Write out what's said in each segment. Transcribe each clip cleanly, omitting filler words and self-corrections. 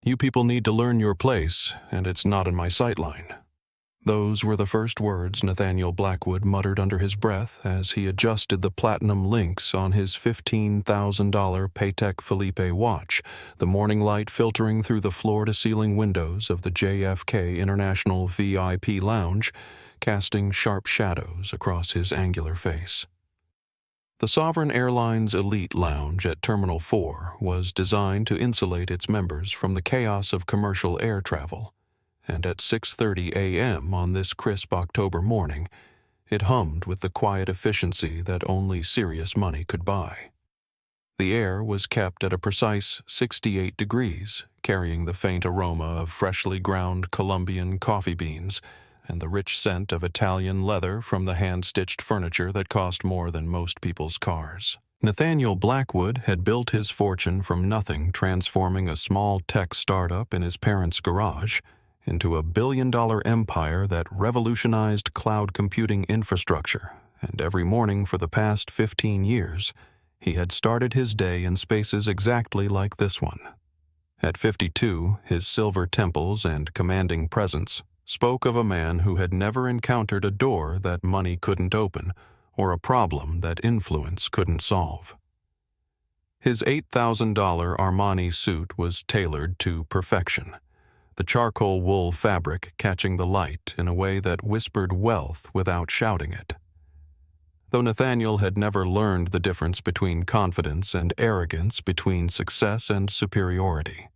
You people need to learn your place, and it's not in my sightline." Those were the first words Nathaniel Blackwood muttered under his breath as he adjusted the platinum links on his $15,000 Patek Philippe watch, the morning light filtering through the floor-to-ceiling windows of the JFK International VIP Lounge, casting sharp shadows across his angular face. The Sovereign Airlines Elite Lounge at Terminal 4 was designed to insulate its members from the chaos of commercial air travel, and at 6:30 a.m. on this crisp October morning, it hummed with the quiet efficiency that only serious money could buy. The air was kept at a precise 68 degrees, carrying the faint aroma of freshly ground Colombian coffee beans and the rich scent of Italian leather from the hand-stitched furniture that cost more than most people's cars. Nathaniel Blackwood had built his fortune from nothing, transforming a small tech startup in his parents' garage into a billion-dollar empire that revolutionized cloud computing infrastructure, and every morning for the past 15 years, he had started his day in spaces exactly like this one. At 52, his silver temples and commanding presence spoke of a man who had never encountered a door that money couldn't open or a problem that influence couldn't solve. His $8,000 Armani suit was tailored to perfection, the charcoal wool fabric catching the light in a way that whispered wealth without shouting it. Though Nathaniel had never learned the difference between confidence and arrogance, between success and superiority,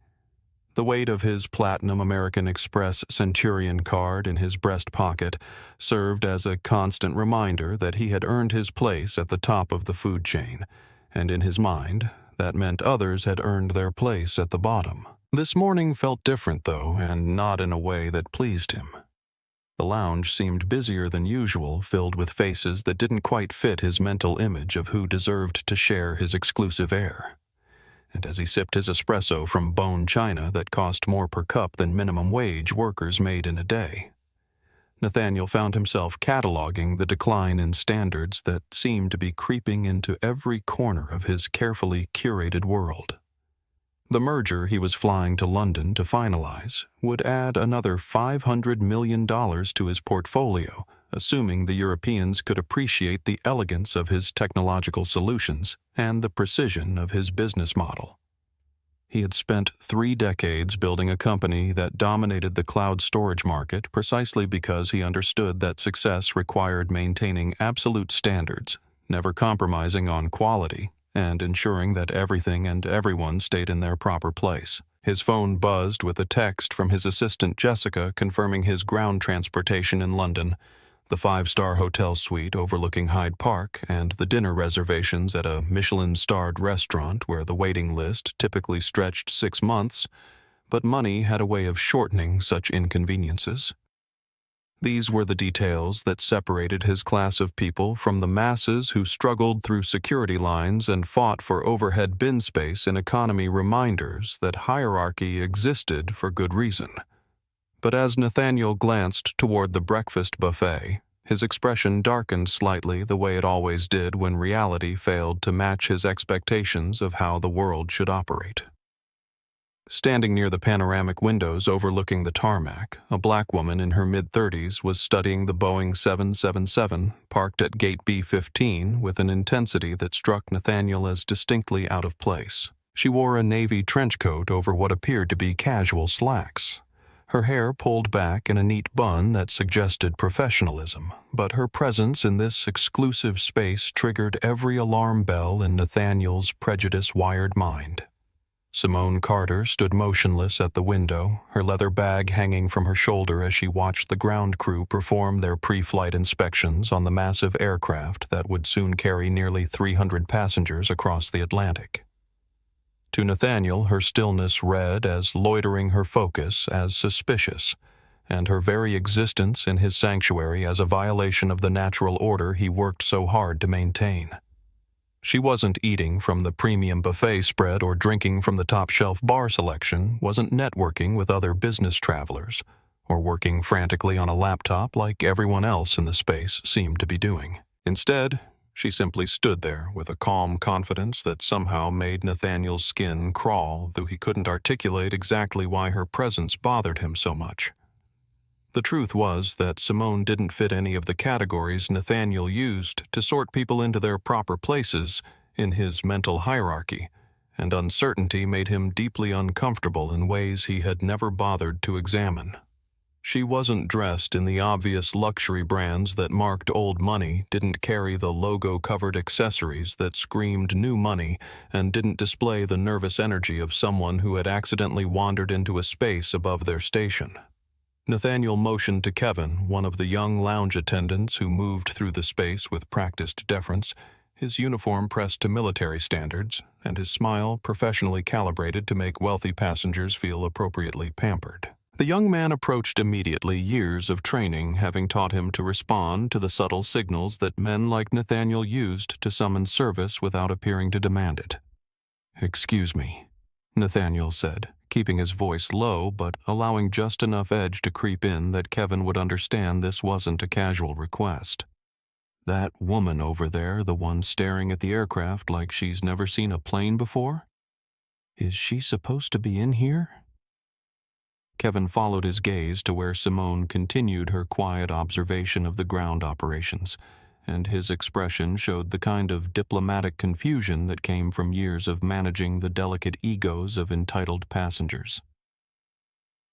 the weight of his platinum American Express Centurion card in his breast pocket served as a constant reminder that he had earned his place at the top of the food chain, and in his mind, that meant others had earned their place at the bottom. This morning felt different, though, and not in a way that pleased him. The lounge seemed busier than usual, filled with faces that didn't quite fit his mental image of who deserved to share his exclusive air. And as he sipped his espresso from bone china that cost more per cup than minimum wage workers made in a day, Nathaniel found himself cataloging the decline in standards that seemed to be creeping into every corner of his carefully curated world. The merger he was flying to London to finalize would add another $500 million to his portfolio, assuming the Europeans could appreciate the elegance of his technological solutions and the precision of his business model. He had spent 3 decades building a company that dominated the cloud storage market precisely because he understood that success required maintaining absolute standards, never compromising on quality, and ensuring that everything and everyone stayed in their proper place. His phone buzzed with a text from his assistant Jessica confirming his ground transportation in London, the 5-star hotel suite overlooking Hyde Park, and the dinner reservations at a Michelin-starred restaurant where the waiting list typically stretched 6 months, but money had a way of shortening such inconveniences. These were the details that separated his class of people from the masses who struggled through security lines and fought for overhead bin space in economy, reminders that hierarchy existed for good reason. But as Nathaniel glanced toward the breakfast buffet, his expression darkened slightly the way it always did when reality failed to match his expectations of how the world should operate. Standing near the panoramic windows overlooking the tarmac, a black woman in her mid-30s was studying the Boeing 777 parked at Gate B-15 with an intensity that struck Nathaniel as distinctly out of place. She wore a navy trench coat over what appeared to be casual slacks. Her hair pulled back in a neat bun that suggested professionalism, but her presence in this exclusive space triggered every alarm bell in Nathaniel's prejudice-wired mind. Simone Carter stood motionless at the window, her leather bag hanging from her shoulder as she watched the ground crew perform their pre-flight inspections on the massive aircraft that would soon carry nearly 300 passengers across the Atlantic. To Nathaniel, her stillness read as loitering, her focus as suspicious, and her very existence in his sanctuary as a violation of the natural order he worked so hard to maintain. She wasn't eating from the premium buffet spread or drinking from the top-shelf bar selection, wasn't networking with other business travelers, or working frantically on a laptop like everyone else in the space seemed to be doing. Instead, She simply stood there with a calm confidence that somehow made Nathaniel's skin crawl, though he couldn't articulate exactly why her presence bothered him so much. The truth was that Simone didn't fit any of the categories Nathaniel used to sort people into their proper places in his mental hierarchy, and uncertainty made him deeply uncomfortable in ways he had never bothered to examine. She wasn't dressed in the obvious luxury brands that marked old money, didn't carry the logo-covered accessories that screamed new money, and didn't display the nervous energy of someone who had accidentally wandered into a space above their station. Nathaniel motioned to Kevin, one of the young lounge attendants who moved through the space with practiced deference, his uniform pressed to military standards, and his smile professionally calibrated to make wealthy passengers feel appropriately pampered. The young man approached immediately, years of training having taught him to respond to the subtle signals that men like Nathaniel used to summon service without appearing to demand it. "Excuse me," Nathaniel said, keeping his voice low but allowing just enough edge to creep in that Kevin would understand this wasn't a casual request. "That woman over there, the one staring at the aircraft like she's never seen a plane before? Is she supposed to be in here?" Kevin followed his gaze to where Simone continued her quiet observation of the ground operations, and his expression showed the kind of diplomatic confusion that came from years of managing the delicate egos of entitled passengers.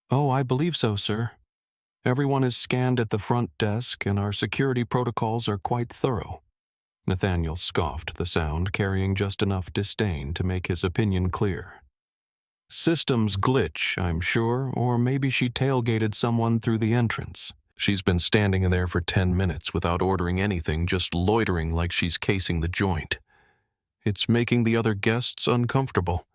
"Oh, I believe so, sir. Everyone is scanned at the front desk, and our security protocols are quite thorough." Nathaniel scoffed, the sound carrying just enough disdain to make his opinion clear. "Systems glitch, I'm sure, or maybe she tailgated someone through the entrance. She's been standing in there for 10 minutes without ordering anything, just loitering like she's casing the joint. It's making the other guests uncomfortable."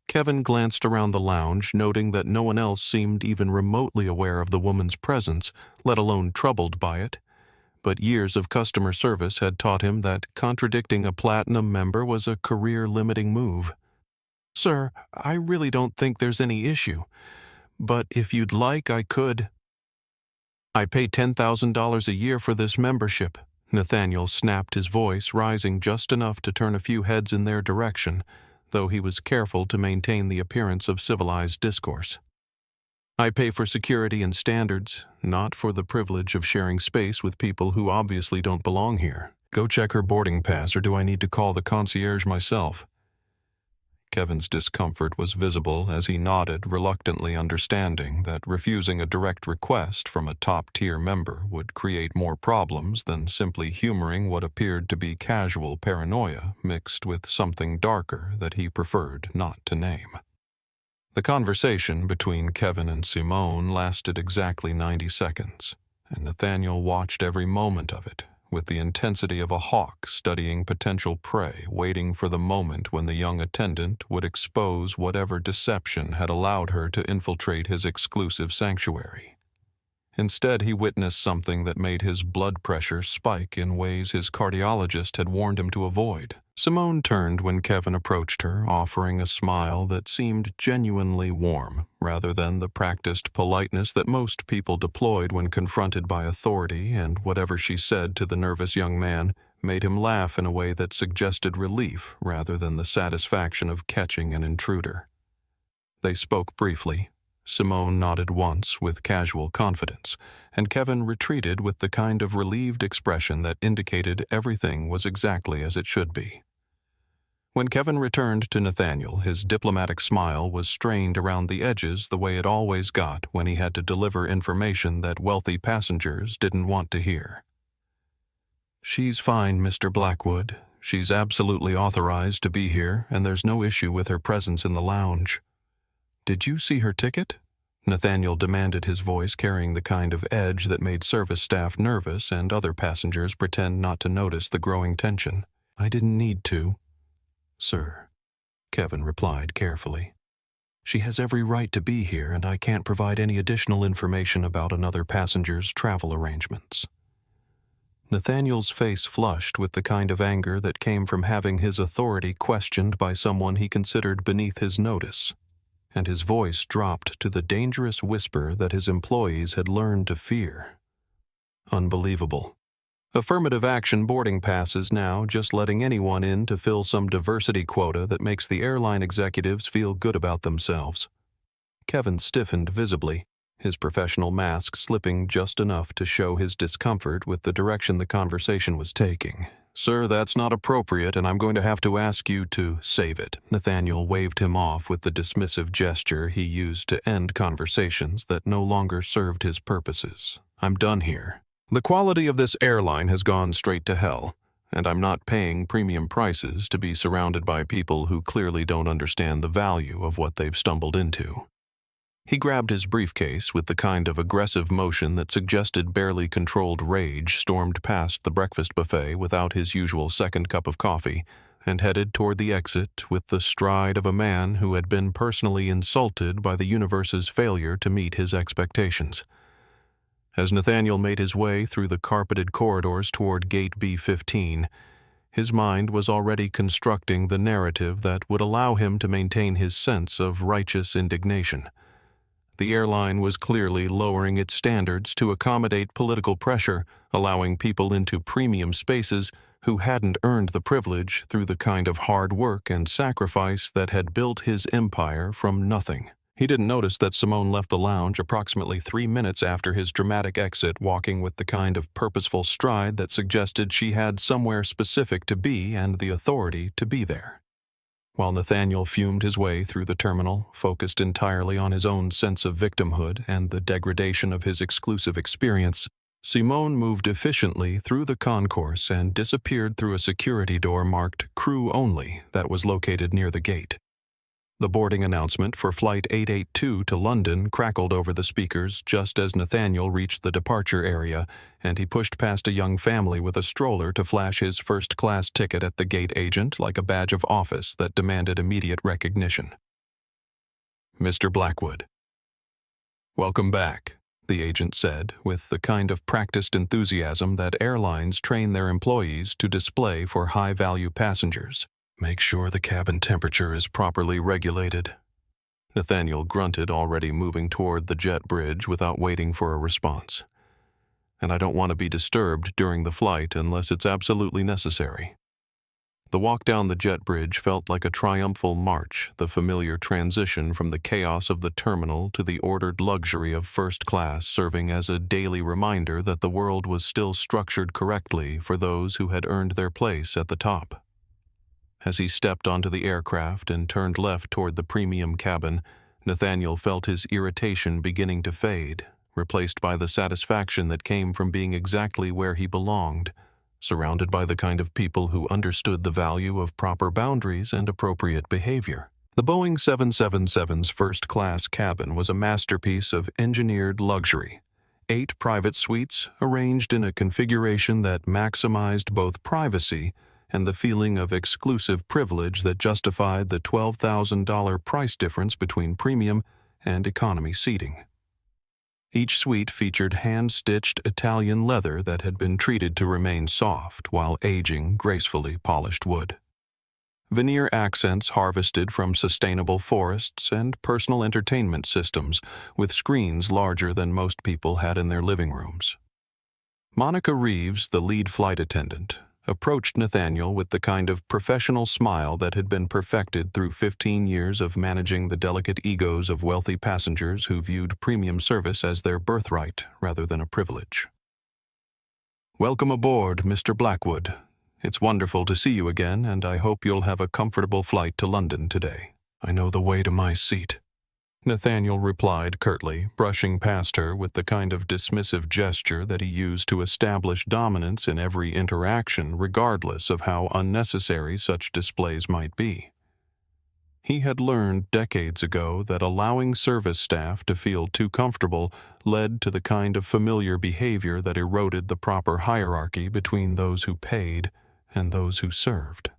Kevin glanced around the lounge, noting that no one else seemed even remotely aware of the woman's presence, let alone troubled by it. But years of customer service had taught him that contradicting a platinum member was a career-limiting move. "Sir, I really don't think there's any issue, but if you'd like, I could." "I pay $10,000 a year for this membership." Nathaniel snapped, his voice rising just enough to turn a few heads in their direction, though he was careful to maintain the appearance of civilized discourse. "I pay for security and standards, not for the privilege of sharing space with people who obviously don't belong here. Go check her boarding pass, or do I need to call the concierge myself?" Kevin's discomfort was visible as he nodded, reluctantly understanding that refusing a direct request from a top-tier member would create more problems than simply humoring what appeared to be casual paranoia mixed with something darker that he preferred not to name. The conversation between Kevin and Simone lasted exactly 90 seconds, and Nathaniel watched every moment of it, with the intensity of a hawk studying potential prey, waiting for the moment when the young attendant would expose whatever deception had allowed her to infiltrate his exclusive sanctuary. Instead, he witnessed something that made his blood pressure spike in ways his cardiologist had warned him to avoid. Simone turned when Kevin approached her, offering a smile that seemed genuinely warm, rather than the practiced politeness that most people deployed when confronted by authority, and whatever she said to the nervous young man made him laugh in a way that suggested relief rather than the satisfaction of catching an intruder. They spoke briefly. Simone nodded once with casual confidence, and Kevin retreated with the kind of relieved expression that indicated everything was exactly as it should be. When Kevin returned to Nathaniel, his diplomatic smile was strained around the edges the way it always got when he had to deliver information that wealthy passengers didn't want to hear. "She's fine, Mr. Blackwood. She's absolutely authorized to be here, and there's no issue with her presence in the lounge." "Did you see her ticket?" Nathaniel demanded, his voice carrying the kind of edge that made service staff nervous and other passengers pretend not to notice the growing tension. "I didn't need to, sir," Kevin replied carefully. "She has every right to be here, and I can't provide any additional information about another passenger's travel arrangements." Nathaniel's face flushed with the kind of anger that came from having his authority questioned by someone he considered beneath his notice, and his voice dropped to the dangerous whisper that his employees had learned to fear. Unbelievable. Affirmative action boarding passes now just letting anyone in to fill some diversity quota that makes the airline executives feel good about themselves. Kevin stiffened visibly, his professional mask slipping just enough to show his discomfort with the direction the conversation was taking. "Sir, that's not appropriate, and I'm going to have to ask you to save it." Nathaniel waved him off with the dismissive gesture he used to end conversations that no longer served his purposes. "I'm done here. The quality of this airline has gone straight to hell, and I'm not paying premium prices to be surrounded by people who clearly don't understand the value of what they've stumbled into." He grabbed his briefcase with the kind of aggressive motion that suggested barely controlled rage, stormed past the breakfast buffet without his usual second cup of coffee, and headed toward the exit with the stride of a man who had been personally insulted by the universe's failure to meet his expectations. As Nathaniel made his way through the carpeted corridors toward Gate B-15, his mind was already constructing the narrative that would allow him to maintain his sense of righteous indignation. The airline was clearly lowering its standards to accommodate political pressure, allowing people into premium spaces who hadn't earned the privilege through the kind of hard work and sacrifice that had built his empire from nothing. He didn't notice that Simone left the lounge approximately 3 minutes after his dramatic exit, walking with the kind of purposeful stride that suggested she had somewhere specific to be and the authority to be there. While Nathaniel fumed his way through the terminal, focused entirely on his own sense of victimhood and the degradation of his exclusive experience, Simone moved efficiently through the concourse and disappeared through a security door marked "Crew Only" that was located near the gate. The boarding announcement for Flight 882 to London crackled over the speakers just as Nathaniel reached the departure area, and he pushed past a young family with a stroller to flash his first-class ticket at the gate agent like a badge of office that demanded immediate recognition. "Mr. Blackwood." "Welcome back," the agent said, with the kind of practiced enthusiasm that airlines train their employees to display for high-value passengers. "Make sure the cabin temperature is properly regulated." Nathaniel grunted, already moving toward the jet bridge without waiting for a response. "And I don't want to be disturbed during the flight unless it's absolutely necessary." The walk down the jet bridge felt like a triumphal march, the familiar transition from the chaos of the terminal to the ordered luxury of first class serving as a daily reminder that the world was still structured correctly for those who had earned their place at the top. As he stepped onto the aircraft and turned left toward the premium cabin, Nathaniel felt his irritation beginning to fade, replaced by the satisfaction that came from being exactly where he belonged, surrounded by the kind of people who understood the value of proper boundaries and appropriate behavior. The Boeing 777's first-class cabin was a masterpiece of engineered luxury. 8 private suites arranged in a configuration that maximized both privacy and the feeling of exclusive privilege that justified the $12,000 price difference between premium and economy seating. Each suite featured hand-stitched Italian leather that had been treated to remain soft while aging gracefully polished wood. Veneer accents harvested from sustainable forests and personal entertainment systems with screens larger than most people had in their living rooms. Monica Reeves, the lead flight attendant, approached Nathaniel with the kind of professional smile that had been perfected through 15 years of managing the delicate egos of wealthy passengers who viewed premium service as their birthright rather than a privilege. "Welcome aboard, Mr. Blackwood. It's wonderful to see you again, and I hope you'll have a comfortable flight to London today. I know the way to my seat," Nathaniel replied curtly, brushing past her with the kind of dismissive gesture that he used to establish dominance in every interaction, regardless of how unnecessary such displays might be. He had learned decades ago that allowing service staff to feel too comfortable led to the kind of familiar behavior that eroded the proper hierarchy between those who paid and those who served.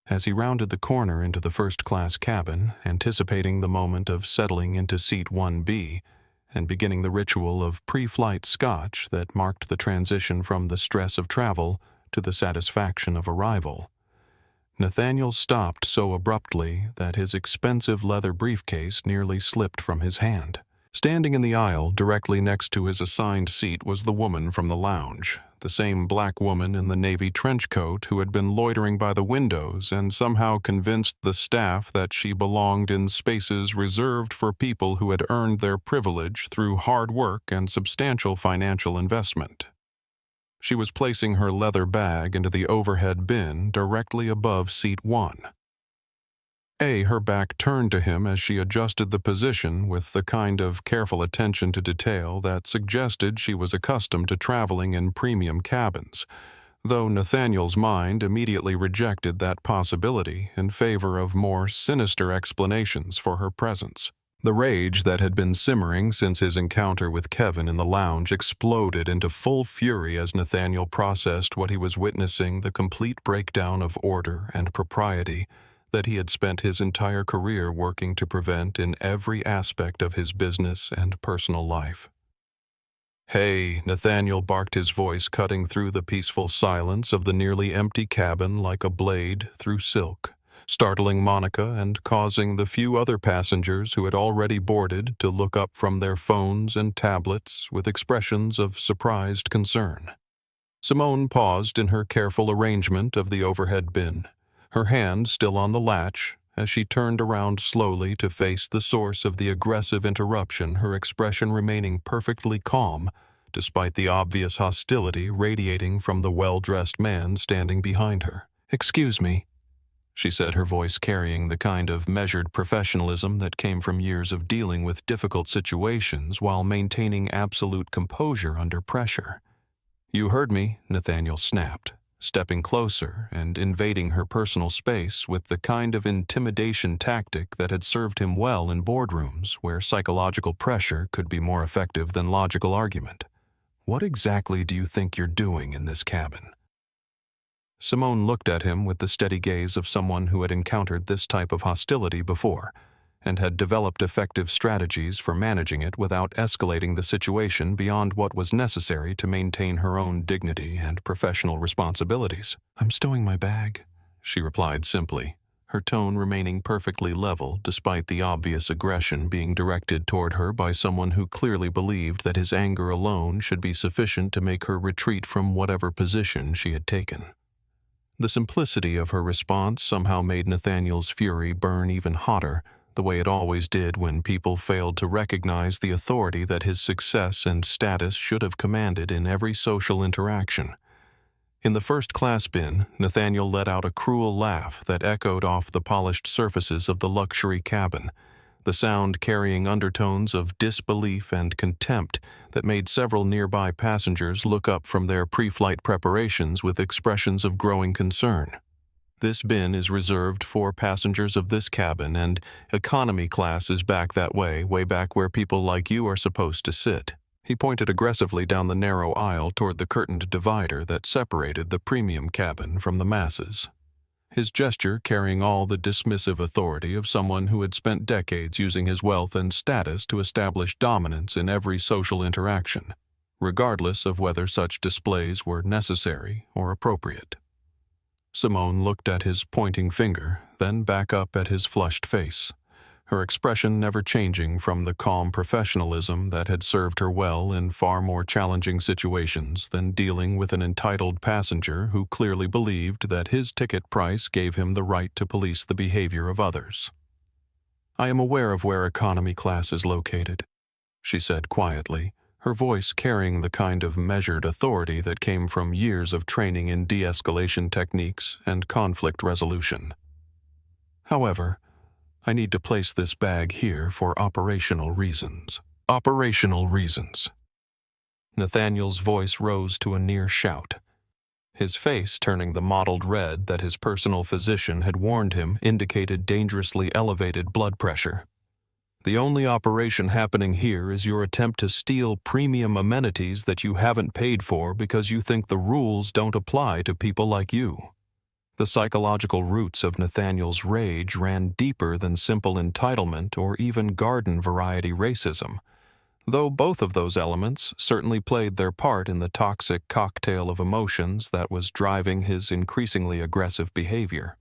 As he rounded the corner into the first-class cabin, anticipating the moment of settling into seat 1B and beginning the ritual of pre-flight scotch that marked the transition from the stress of travel to the satisfaction of arrival, Nathaniel stopped so abruptly that his expensive leather briefcase nearly slipped from his hand. Standing in the aisle directly next to his assigned seat was the woman from the lounge, the same black woman in the navy trench coat who had been loitering by the windows and somehow convinced the staff that she belonged in spaces reserved for people who had earned their privilege through hard work and substantial financial investment. She was placing her leather bag into the overhead bin directly above seat 1. Her back turned to him as she adjusted the position with the kind of careful attention to detail that suggested she was accustomed to traveling in premium cabins, though Nathaniel's mind immediately rejected that possibility in favor of more sinister explanations for her presence. The rage that had been simmering since his encounter with Kevin in the lounge exploded into full fury as Nathaniel processed what he was witnessing, the complete breakdown of order and propriety that he had spent his entire career working to prevent in every aspect of his business and personal life. "Hey," Nathaniel barked, his voice cutting through the peaceful silence of the nearly empty cabin like a blade through silk, startling Monica and causing the few other passengers who had already boarded to look up from their phones and tablets with expressions of surprised concern. Simone paused in her careful arrangement of the overhead bin, her hand still on the latch, as she turned around slowly to face the source of the aggressive interruption, her expression remaining perfectly calm, despite the obvious hostility radiating from the well-dressed man standing behind her. "Excuse me," she said, her voice carrying the kind of measured professionalism that came from years of dealing with difficult situations while maintaining absolute composure under pressure. "You heard me," Nathaniel snapped, stepping closer and invading her personal space with the kind of intimidation tactic that had served him well in boardrooms where psychological pressure could be more effective than logical argument. "What exactly do you think you're doing in this cabin?" Simone looked at him with the steady gaze of someone who had encountered this type of hostility before and had developed effective strategies for managing it without escalating the situation beyond what was necessary to maintain her own dignity and professional responsibilities. "I'm stowing my bag," she replied simply, her tone remaining perfectly level despite the obvious aggression being directed toward her by someone who clearly believed that his anger alone should be sufficient to make her retreat from whatever position she had taken. The simplicity of her response somehow made Nathaniel's fury burn even hotter, the way it always did when people failed to recognize the authority that his success and status should have commanded in every social interaction. In the first-class bin, Nathaniel let out a cruel laugh that echoed off the polished surfaces of the luxury cabin, the sound carrying undertones of disbelief and contempt that made several nearby passengers look up from their pre-flight preparations with expressions of growing concern. "This bin is reserved for passengers of this cabin, and economy class is back that way back where people like you are supposed to sit." He pointed aggressively down the narrow aisle toward the curtained divider that separated the premium cabin from the masses, his gesture carrying all the dismissive authority of someone who had spent decades using his wealth and status to establish dominance in every social interaction, regardless of whether such displays were necessary or appropriate. Simone looked at his pointing finger, then back up at his flushed face, her expression never changing from the calm professionalism that had served her well in far more challenging situations than dealing with an entitled passenger who clearly believed that his ticket price gave him the right to police the behavior of others. "I am aware of where economy class is located," she said quietly, her voice carrying the kind of measured authority that came from years of training in de-escalation techniques and conflict resolution. "However, I need to place this bag here for operational reasons." "Operational reasons." Nathaniel's voice rose to a near shout, his face turning the mottled red that his personal physician had warned him indicated dangerously elevated blood pressure. "The only operation happening here is your attempt to steal premium amenities that you haven't paid for because you think the rules don't apply to people like you." The psychological roots of Nathaniel's rage ran deeper than simple entitlement or even garden-variety racism, though both of those elements certainly played their part in the toxic cocktail of emotions that was driving his increasingly aggressive behavior.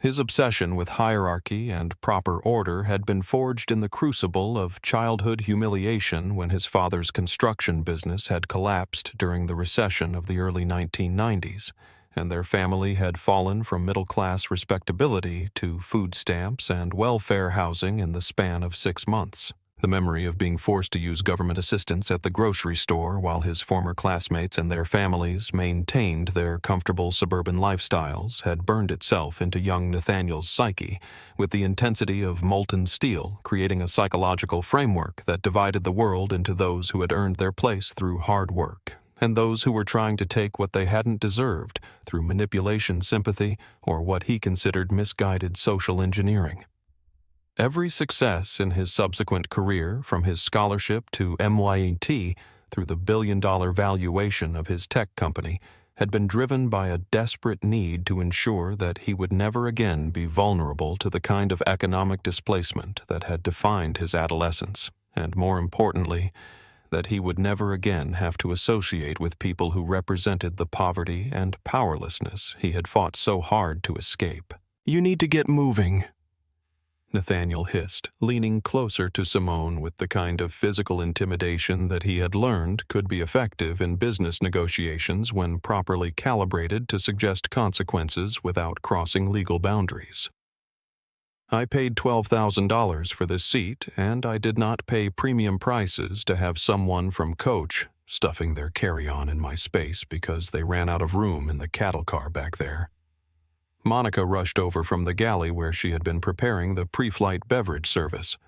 His obsession with hierarchy and proper order had been forged in the crucible of childhood humiliation when his father's construction business had collapsed during the recession of the early 1990s, and their family had fallen from middle-class respectability to food stamps and welfare housing in the span of 6 months. The memory of being forced to use government assistance at the grocery store while his former classmates and their families maintained their comfortable suburban lifestyles had burned itself into young Nathaniel's psyche, with the intensity of molten steel creating a psychological framework that divided the world into those who had earned their place through hard work and those who were trying to take what they hadn't deserved through manipulation, sympathy, or what he considered misguided social engineering. Every success in his subsequent career, from his scholarship to MYET through the billion-dollar valuation of his tech company, had been driven by a desperate need to ensure that he would never again be vulnerable to the kind of economic displacement that had defined his adolescence, and more importantly, that he would never again have to associate with people who represented the poverty and powerlessness he had fought so hard to escape. "You need to get moving," Nathaniel hissed, leaning closer to Simone with the kind of physical intimidation that he had learned could be effective in business negotiations when properly calibrated to suggest consequences without crossing legal boundaries. "I paid $12,000 for this seat, and I did not pay premium prices to have someone from Coach stuffing their carry-on in my space because they ran out of room in the cattle car back there." Monica rushed over from the galley where she had been preparing the pre-flight beverage service,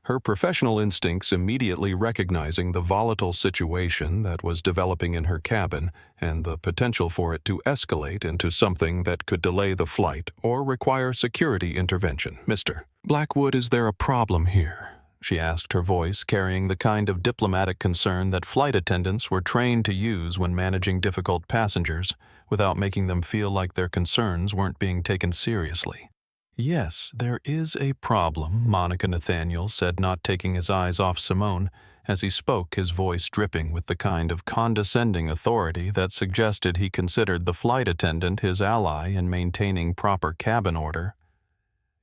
her professional instincts immediately recognizing the volatile situation that was developing in her cabin and the potential for it to escalate into something that could delay the flight or require security intervention. "Mr. Blackwood, is there a problem here?" she asked, her voice carrying the kind of diplomatic concern that flight attendants were trained to use when managing difficult passengers, without making them feel like their concerns weren't being taken seriously. "Yes, there is a problem," Monica Nathaniel said, not taking his eyes off Simone. As he spoke, his voice dripping with the kind of condescending authority that suggested he considered the flight attendant his ally in maintaining proper cabin order.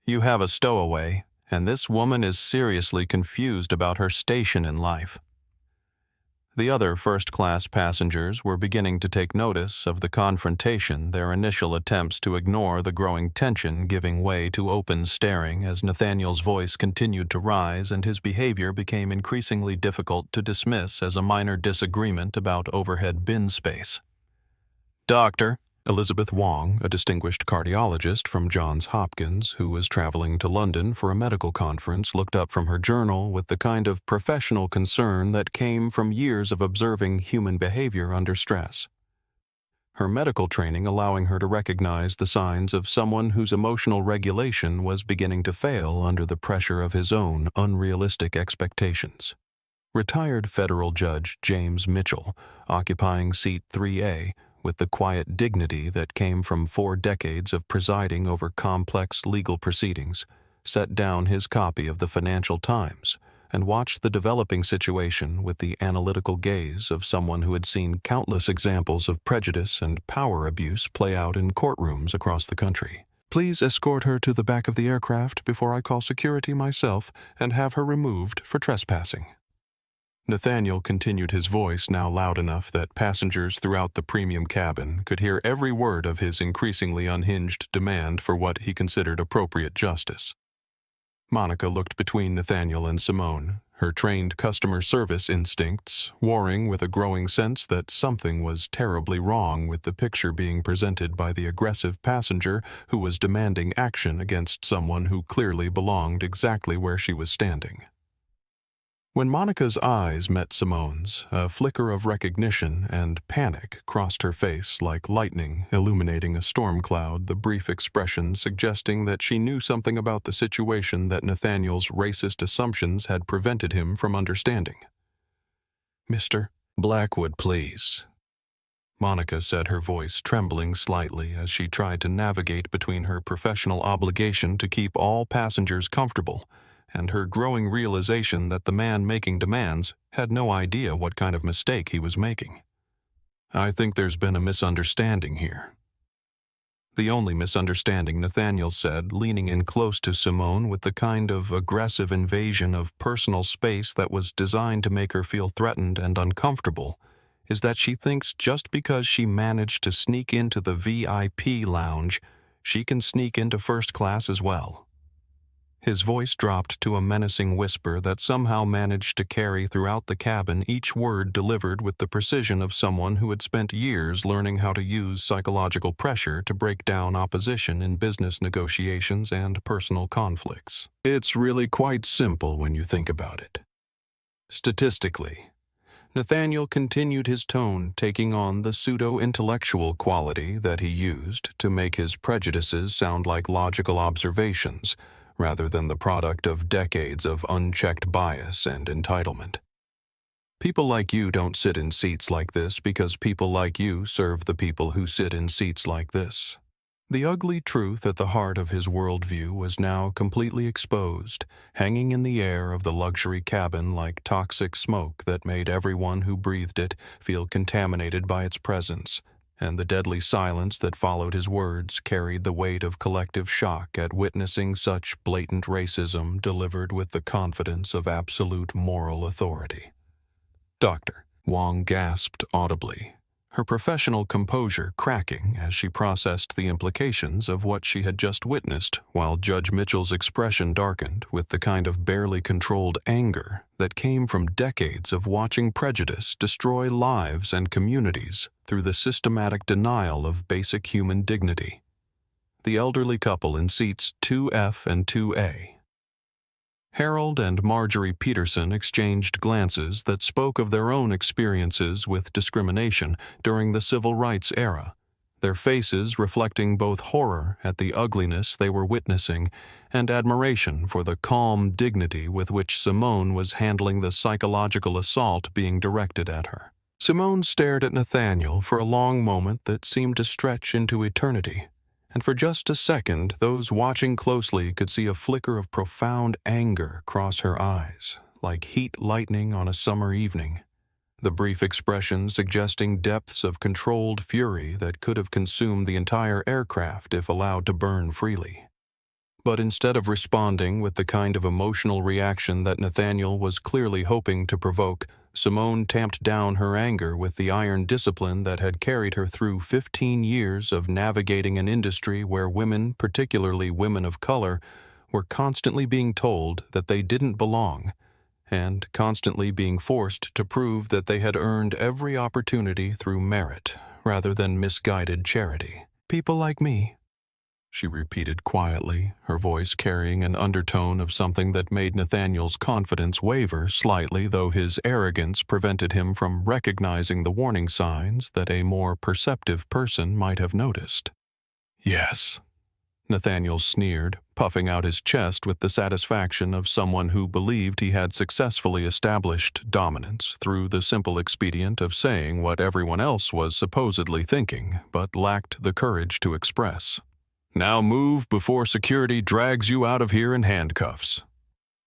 "You have a stowaway, and this woman is seriously confused about her station in life." The other first-class passengers were beginning to take notice of the confrontation, their initial attempts to ignore the growing tension giving way to open staring as Nathaniel's voice continued to rise and his behavior became increasingly difficult to dismiss as a minor disagreement about overhead bin space. "Doctor," Elizabeth Wong, a distinguished cardiologist from Johns Hopkins who was traveling to London for a medical conference, looked up from her journal with the kind of professional concern that came from years of observing human behavior under stress. Her medical training allowing her to recognize the signs of someone whose emotional regulation was beginning to fail under the pressure of his own unrealistic expectations. Retired federal judge James Mitchell, occupying seat 3A, with the quiet dignity that came from 4 decades of presiding over complex legal proceedings, set down his copy of the Financial Times and watched the developing situation with the analytical gaze of someone who had seen countless examples of prejudice and power abuse play out in courtrooms across the country. "Please escort her to the back of the aircraft before I call security myself and have her removed for trespassing." Nathaniel continued, his voice now loud enough that passengers throughout the premium cabin could hear every word of his increasingly unhinged demand for what he considered appropriate justice. Monica looked between Nathaniel and Simone, her trained customer service instincts warring with a growing sense that something was terribly wrong with the picture being presented by the aggressive passenger who was demanding action against someone who clearly belonged exactly where she was standing. When Monica's eyes met Simone's, a flicker of recognition and panic crossed her face like lightning illuminating a storm cloud, the brief expression suggesting that she knew something about the situation that Nathaniel's racist assumptions had prevented him from understanding. "Mr. Blackwood, please," Monica said, her voice trembling slightly as she tried to navigate between her professional obligation to keep all passengers comfortable and her growing realization that the man making demands had no idea what kind of mistake he was making. "I think there's been a misunderstanding here." The only misunderstanding, Nathaniel said, leaning in close to Simone with the kind of aggressive invasion of personal space that was designed to make her feel threatened and uncomfortable, is that she thinks just because she managed to sneak into the VIP lounge, she can sneak into first class as well. His voice dropped to a menacing whisper that somehow managed to carry throughout the cabin, each word delivered with the precision of someone who had spent years learning how to use psychological pressure to break down opposition in business negotiations and personal conflicts. It's really quite simple when you think about it. Statistically, Nathaniel continued his tone, taking on the pseudo-intellectual quality that he used to make his prejudices sound like logical observations, rather than the product of decades of unchecked bias and entitlement. People like you don't sit in seats like this because people like you serve the people who sit in seats like this. The ugly truth at the heart of his worldview was now completely exposed, hanging in the air of the luxury cabin like toxic smoke that made everyone who breathed it feel contaminated by its presence, and the deadly silence that followed his words carried the weight of collective shock at witnessing such blatant racism delivered with the confidence of absolute moral authority. "Doctor," Wong gasped audibly, her professional composure cracking as she processed the implications of what she had just witnessed, while Judge Mitchell's expression darkened with the kind of barely controlled anger that came from decades of watching prejudice destroy lives and communities through the systematic denial of basic human dignity. The elderly couple in seats 2F and 2A. Harold and Marjorie Peterson exchanged glances that spoke of their own experiences with discrimination during the civil rights era, their faces reflecting both horror at the ugliness they were witnessing and admiration for the calm dignity with which Simone was handling the psychological assault being directed at her. Simone stared at Nathaniel for a long moment that seemed to stretch into eternity. And for just a second, those watching closely could see a flicker of profound anger cross her eyes, like heat lightning on a summer evening. The brief expression suggesting depths of controlled fury that could have consumed the entire aircraft if allowed to burn freely. But instead of responding with the kind of emotional reaction that Nathaniel was clearly hoping to provoke, Simone tamped down her anger with the iron discipline that had carried her through 15 years of navigating an industry where women, particularly women of color, were constantly being told that they didn't belong, and constantly being forced to prove that they had earned every opportunity through merit rather than misguided charity. "People like me," she repeated quietly, her voice carrying an undertone of something that made Nathaniel's confidence waver slightly, though his arrogance prevented him from recognizing the warning signs that a more perceptive person might have noticed. "Yes," Nathaniel sneered, puffing out his chest with the satisfaction of someone who believed he had successfully established dominance through the simple expedient of saying what everyone else was supposedly thinking, but lacked the courage to express. "Now move before security drags you out of here in handcuffs."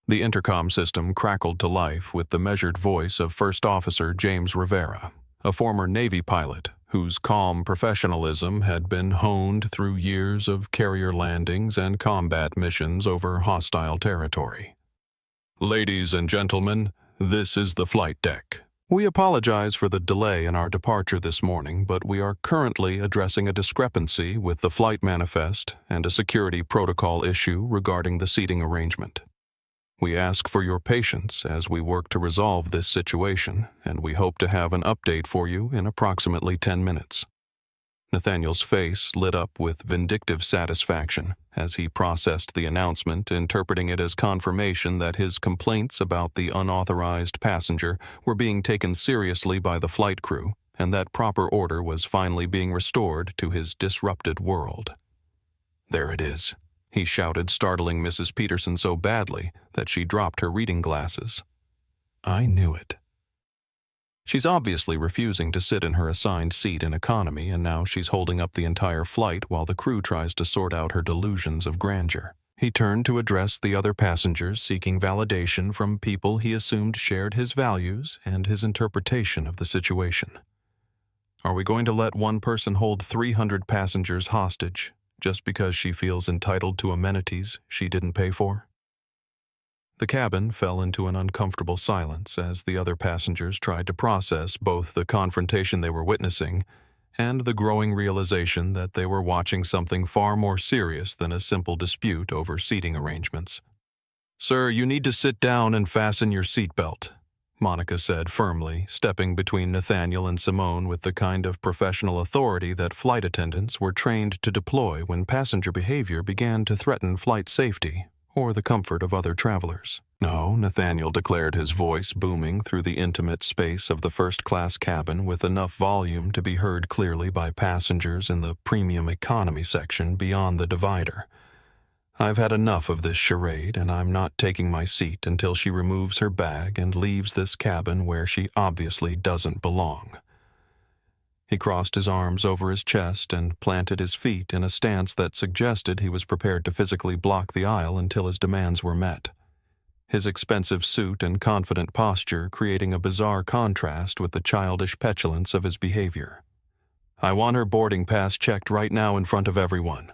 The intercom system crackled to life with the measured voice of First Officer James Rivera, a former Navy pilot whose calm professionalism had been honed through years of carrier landings and combat missions over hostile territory. "Ladies and gentlemen, this is the flight deck. We apologize for the delay in our departure this morning, but we are currently addressing a discrepancy with the flight manifest and a security protocol issue regarding the seating arrangement. We ask for your patience as we work to resolve this situation, and we hope to have an update for you in approximately 10 minutes. Nathaniel's face lit up with vindictive satisfaction as he processed the announcement, interpreting it as confirmation that his complaints about the unauthorized passenger were being taken seriously by the flight crew, and that proper order was finally being restored to his disrupted world. "There it is," he shouted, startling Mrs. Peterson so badly that she dropped her reading glasses. "I knew it." She's obviously refusing to sit in her assigned seat in economy, and now she's holding up the entire flight while the crew tries to sort out her delusions of grandeur. He turned to address the other passengers, seeking validation from people he assumed shared his values and his interpretation of the situation. "Are we going to let one person hold 300 passengers hostage?" just because she feels entitled to amenities she didn't pay for? The cabin fell into an uncomfortable silence as the other passengers tried to process both the confrontation they were witnessing and the growing realization that they were watching something far more serious than a simple dispute over seating arrangements. "Sir, you need to sit down and fasten your seatbelt," Monica said firmly, stepping between Nathaniel and Simone with the kind of professional authority that flight attendants were trained to deploy when passenger behavior began to threaten flight safety or the comfort of other travelers. "No," Nathaniel declared, his voice booming through the intimate space of the first-class cabin with enough volume to be heard clearly by passengers in the premium economy section beyond the divider. "I've had enough of this charade, and I'm not taking my seat until she removes her bag and leaves this cabin where she obviously doesn't belong." He crossed his arms over his chest and planted his feet in a stance that suggested he was prepared to physically block the aisle until his demands were met, his expensive suit and confident posture creating a bizarre contrast with the childish petulance of his behavior. "I want her boarding pass checked right now in front of everyone."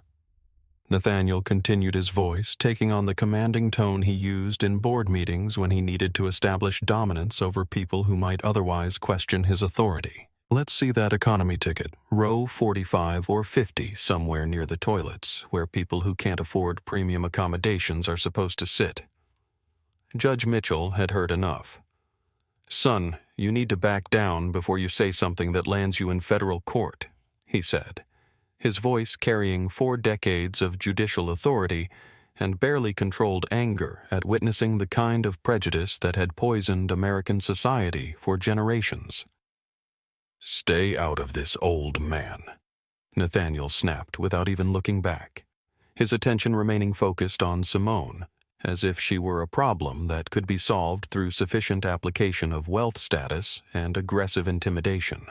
Nathaniel continued his voice, taking on the commanding tone he used in board meetings when he needed to establish dominance over people who might otherwise question his authority. "Let's see that economy ticket, row 45 or 50, somewhere near the toilets, where people who can't afford premium accommodations are supposed to sit." Judge Mitchell had heard enough. "Son, you need to back down before you say something that lands you in federal court," he said, his voice carrying 4 decades of judicial authority and barely controlled anger at witnessing the kind of prejudice that had poisoned American society for generations. "Stay out of this, old man," Nathaniel snapped without even looking back, his attention remaining focused on Simone, as if she were a problem that could be solved through sufficient application of wealth status and aggressive intimidation.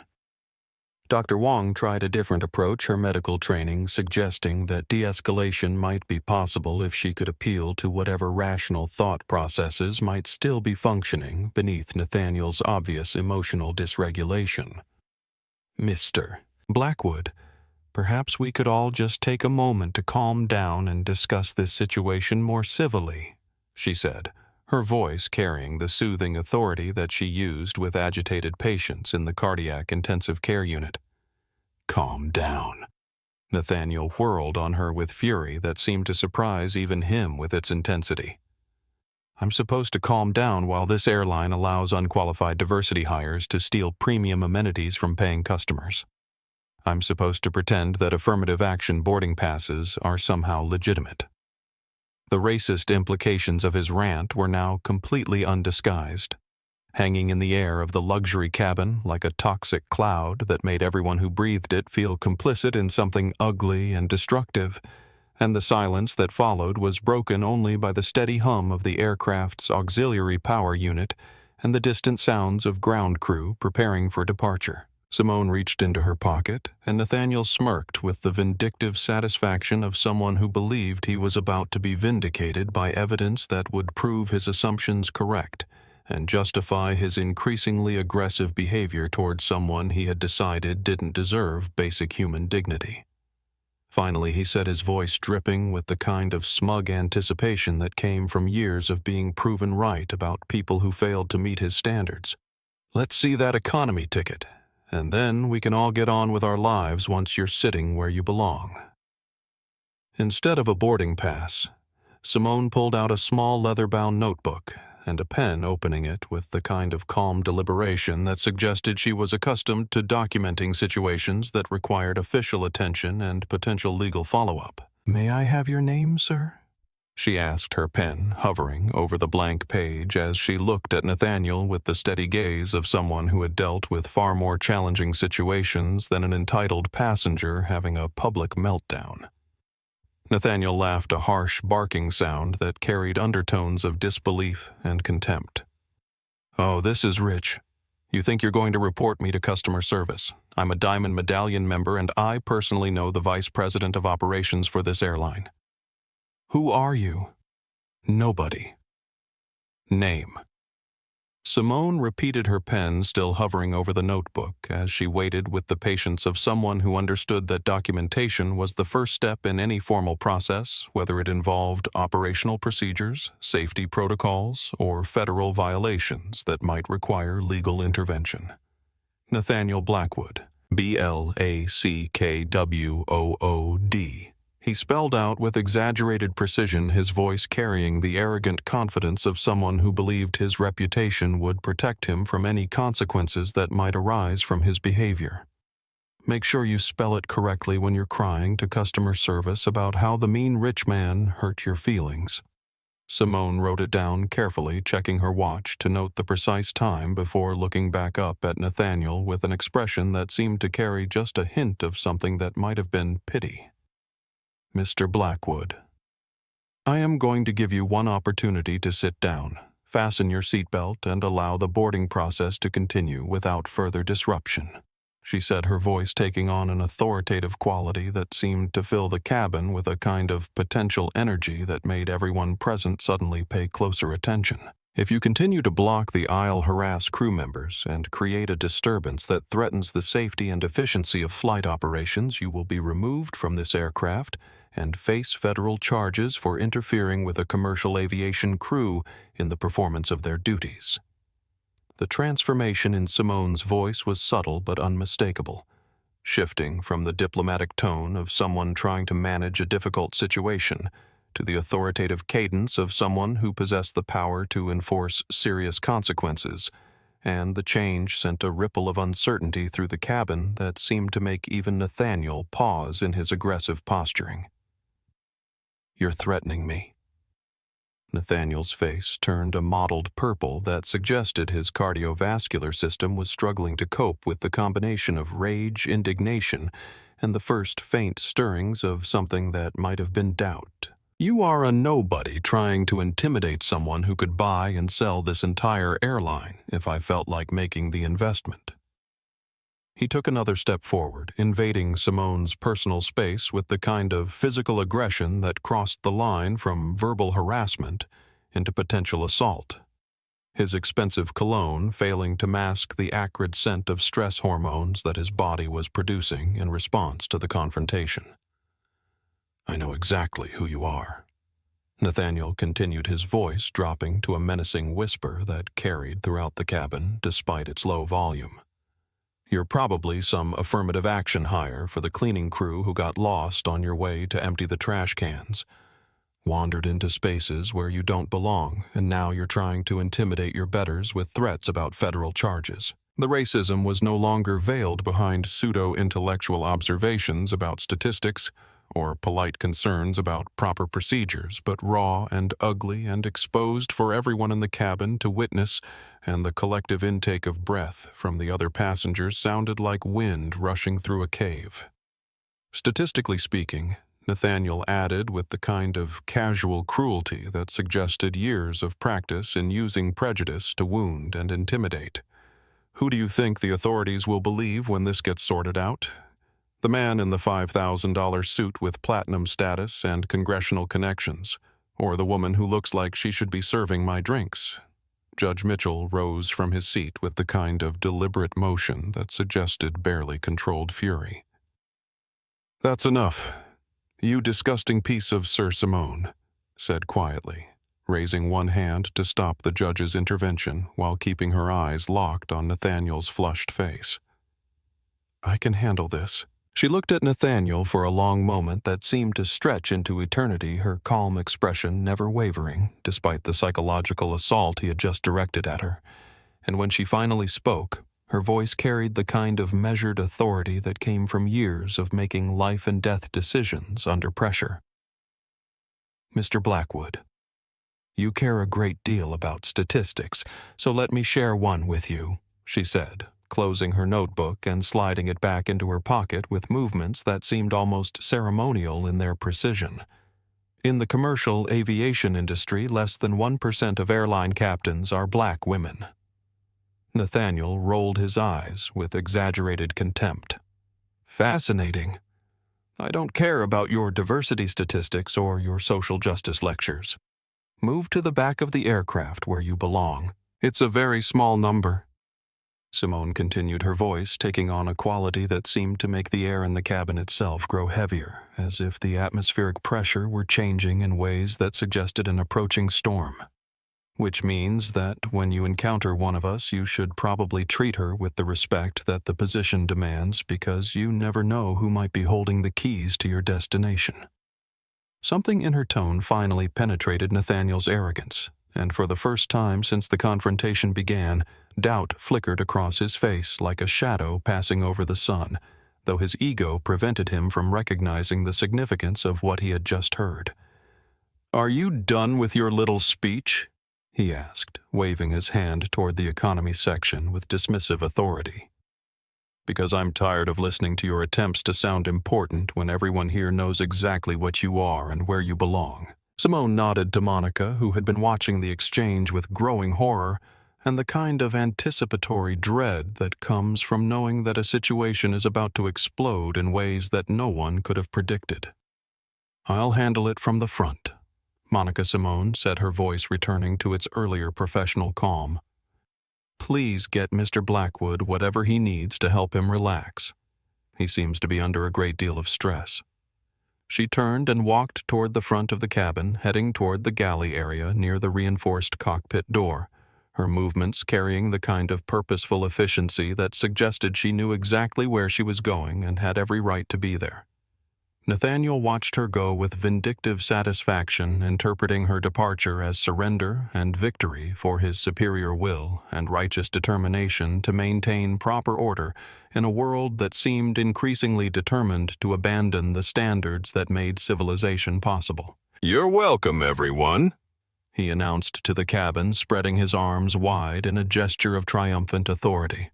Dr. Wong tried a different approach, her medical training suggesting that de-escalation might be possible if she could appeal to whatever rational thought processes might still be functioning beneath Nathaniel's obvious emotional dysregulation. "Mr. Blackwood, perhaps we could all just take a moment to calm down and discuss this situation more civilly," she said, her voice carrying the soothing authority that she used with agitated patients in the cardiac intensive care unit. "Calm down." Nathaniel whirled on her with fury that seemed to surprise even him with its intensity. "I'm supposed to calm down while this airline allows unqualified diversity hires to steal premium amenities from paying customers. I'm supposed to pretend that affirmative action boarding passes are somehow legitimate." The racist implications of his rant were now completely undisguised, hanging in the air of the luxury cabin like a toxic cloud that made everyone who breathed it feel complicit in something ugly and destructive, and the silence that followed was broken only by the steady hum of the aircraft's auxiliary power unit and the distant sounds of ground crew preparing for departure. Simone reached into her pocket, and Nathaniel smirked with the vindictive satisfaction of someone who believed he was about to be vindicated by evidence that would prove his assumptions correct and justify his increasingly aggressive behavior towards someone he had decided didn't deserve basic human dignity. Finally, he said, his voice dripping with the kind of smug anticipation that came from years of being proven right about people who failed to meet his standards. "Let's see that economy ticket, and then we can all get on with our lives once you're sitting where you belong." Instead of a boarding pass, Simone pulled out a small leather-bound notebook and a pen, opening it with the kind of calm deliberation that suggested she was accustomed to documenting situations that required official attention and potential legal follow-up. "May I have your name, sir?" she asked, her pen hovering over the blank page as she looked at Nathaniel with the steady gaze of someone who had dealt with far more challenging situations than an entitled passenger having a public meltdown. Nathaniel laughed, a harsh barking sound that carried undertones of disbelief and contempt. "Oh, this is rich. You think you're going to report me to customer service. I'm a Diamond Medallion member, and I personally know the Vice President of Operations for this airline." "Who are you?" "Nobody." "Name." Simone repeated her pen still hovering over the notebook as she waited with the patience of someone who understood that documentation was the first step in any formal process, whether it involved operational procedures, safety protocols, or federal violations that might require legal intervention. Nathaniel Blackwood, Blackwood. He spelled out with exaggerated precision, his voice carrying the arrogant confidence of someone who believed his reputation would protect him from any consequences that might arise from his behavior. Make sure you spell it correctly when you're crying to customer service about how the mean rich man hurt your feelings. Simone wrote it down carefully, checking her watch to note the precise time before looking back up at Nathaniel with an expression that seemed to carry just a hint of something that might have been pity. Mr. Blackwood, I am going to give you one opportunity to sit down, fasten your seatbelt, and allow the boarding process to continue without further disruption, she said, her voice taking on an authoritative quality that seemed to fill the cabin with a kind of potential energy that made everyone present suddenly pay closer attention. If you continue to block the aisle, harass crew members, and create a disturbance that threatens the safety and efficiency of flight operations, you will be removed from this aircraft and face federal charges for interfering with a commercial aviation crew in the performance of their duties. The transformation in Simone's voice was subtle but unmistakable, shifting from the diplomatic tone of someone trying to manage a difficult situation to the authoritative cadence of someone who possessed the power to enforce serious consequences, and the change sent a ripple of uncertainty through the cabin that seemed to make even Nathaniel pause in his aggressive posturing. You're threatening me. Nathaniel's face turned a mottled purple that suggested his cardiovascular system was struggling to cope with the combination of rage, indignation, and the first faint stirrings of something that might have been doubt. You are a nobody trying to intimidate someone who could buy and sell this entire airline if I felt like making the investment. He took another step forward, invading Simone's personal space with the kind of physical aggression that crossed the line from verbal harassment into potential assault, his expensive cologne failing to mask the acrid scent of stress hormones that his body was producing in response to the confrontation. I know exactly who you are. Nathaniel continued, his voice dropping to a menacing whisper that carried throughout the cabin despite its low volume. You're probably some affirmative action hire for the cleaning crew who got lost on your way to empty the trash cans, wandered into spaces where you don't belong, and now you're trying to intimidate your betters with threats about federal charges. The racism was no longer veiled behind pseudo-intellectual observations about statistics or polite concerns about proper procedures, but raw and ugly and exposed for everyone in the cabin to witness, and the collective intake of breath from the other passengers sounded like wind rushing through a cave. Statistically speaking, Nathaniel added with the kind of casual cruelty that suggested years of practice in using prejudice to wound and intimidate. Who do you think the authorities will believe when this gets sorted out? The man in the $5,000 suit with platinum status and congressional connections, or the woman who looks like she should be serving my drinks? Judge Mitchell rose from his seat with the kind of deliberate motion that suggested barely controlled fury. That's enough. You disgusting piece of Sir Simone, said quietly, raising one hand to stop the judge's intervention while keeping her eyes locked on Nathaniel's flushed face. I can handle this. She looked at Nathaniel for a long moment that seemed to stretch into eternity, her calm expression never wavering, despite the psychological assault he had just directed at her. And when she finally spoke, her voice carried the kind of measured authority that came from years of making life-and-death decisions under pressure. Mr. Blackwood, you care a great deal about statistics, so let me share one with you, she said, closing her notebook and sliding it back into her pocket with movements that seemed almost ceremonial in their precision. In the commercial aviation industry, less than 1% of airline captains are black women. Nathaniel rolled his eyes with exaggerated contempt. Fascinating. I don't care about your diversity statistics or your social justice lectures. Move to the back of the aircraft where you belong. It's a very small number. Simone continued, her voice taking on a quality that seemed to make the air in the cabin itself grow heavier, as if the atmospheric pressure were changing in ways that suggested an approaching storm. Which means that when you encounter one of us, you should probably treat her with the respect that the position demands, because you never know who might be holding the keys to your destination. Something in her tone finally penetrated Nathaniel's arrogance, and for the first time since the confrontation began, doubt flickered across his face like a shadow passing over the sun, though his ego prevented him from recognizing the significance of what he had just heard. "Are you done with your little speech?" he asked, waving his hand toward the economy section with dismissive authority. "Because I'm tired of listening to your attempts to sound important when everyone here knows exactly what you are and where you belong." Simone nodded to Monica, who had been watching the exchange with growing horror and the kind of anticipatory dread that comes from knowing that a situation is about to explode in ways that no one could have predicted. "I'll handle it from the front," Monica Simone said, her voice returning to its earlier professional calm. "Please get Mr. Blackwood whatever he needs to help him relax. He seems to be under a great deal of stress." She turned and walked toward the front of the cabin, heading toward the galley area near the reinforced cockpit door, her movements carrying the kind of purposeful efficiency that suggested she knew exactly where she was going and had every right to be there. Nathaniel watched her go with vindictive satisfaction, interpreting her departure as surrender and victory for his superior will and righteous determination to maintain proper order in a world that seemed increasingly determined to abandon the standards that made civilization possible. "You're welcome, everyone," he announced to the cabin, spreading his arms wide in a gesture of triumphant authority.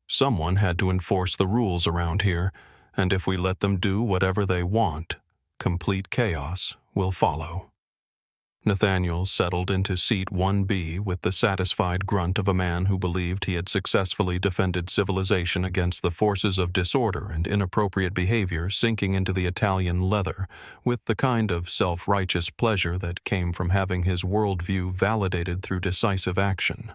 "Someone had to enforce the rules around here, and if we let them do whatever they want, complete chaos will follow." Nathaniel settled into seat 1B with the satisfied grunt of a man who believed he had successfully defended civilization against the forces of disorder and inappropriate behavior sinking into the Italian leather, with the kind of self-righteous pleasure that came from having his worldview validated through decisive action.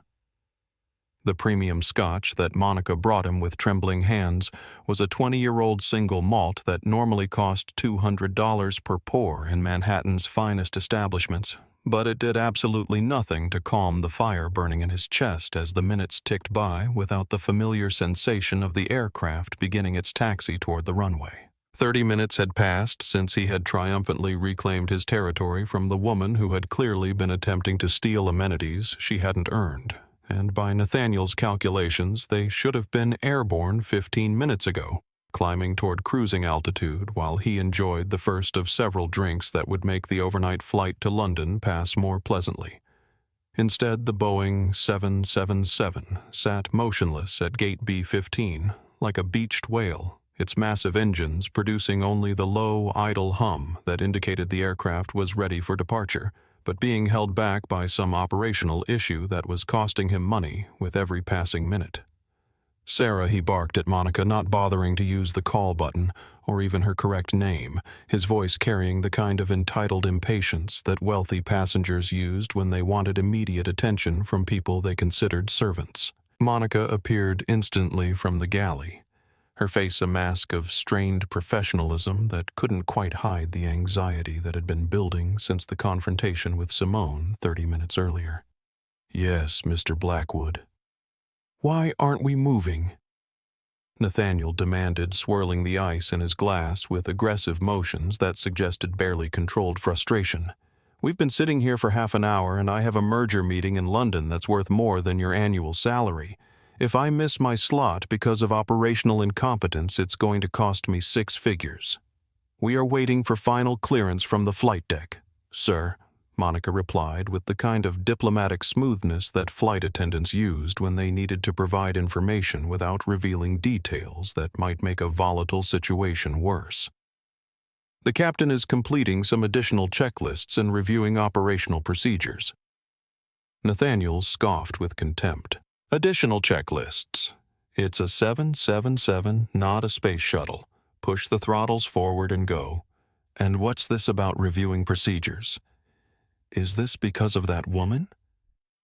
The premium scotch that Monica brought him with trembling hands was a 20-year-old single malt that normally cost $200 per pour in Manhattan's finest establishments, but it did absolutely nothing to calm the fire burning in his chest as the minutes ticked by without the familiar sensation of the aircraft beginning its taxi toward the runway. 30 minutes had passed since he had triumphantly reclaimed his territory from the woman who had clearly been attempting to steal amenities she hadn't earned, and by Nathaniel's calculations, they should have been airborne 15 minutes ago, climbing toward cruising altitude while he enjoyed the first of several drinks that would make the overnight flight to London pass more pleasantly. Instead, the Boeing 777 sat motionless at gate B-15, like a beached whale, its massive engines producing only the low, idle hum that indicated the aircraft was ready for departure, but being held back by some operational issue that was costing him money with every passing minute. "Sarah," he barked at Monica, not bothering to use the call button or even her correct name, his voice carrying the kind of entitled impatience that wealthy passengers used when they wanted immediate attention from people they considered servants. Monica appeared instantly from the galley, her face a mask of strained professionalism that couldn't quite hide the anxiety that had been building since the confrontation with Simone 30 minutes earlier. "Yes, Mr. Blackwood." "Why aren't we moving?" Nathaniel demanded, swirling the ice in his glass with aggressive motions that suggested barely controlled frustration. "We've been sitting here for half an hour, and I have a merger meeting in London that's worth more than your annual salary. If I miss my slot because of operational incompetence, it's going to cost me 6 figures. We are waiting for final clearance from the flight deck, sir," Monica replied with the kind of diplomatic smoothness that flight attendants used when they needed to provide information without revealing details that might make a volatile situation worse. "The captain is completing some additional checklists and reviewing operational procedures." Nathaniel scoffed with contempt. "Additional checklists. It's a 777, not a space shuttle. Push the throttles forward and go. And what's this about reviewing procedures? Is this because of that woman?"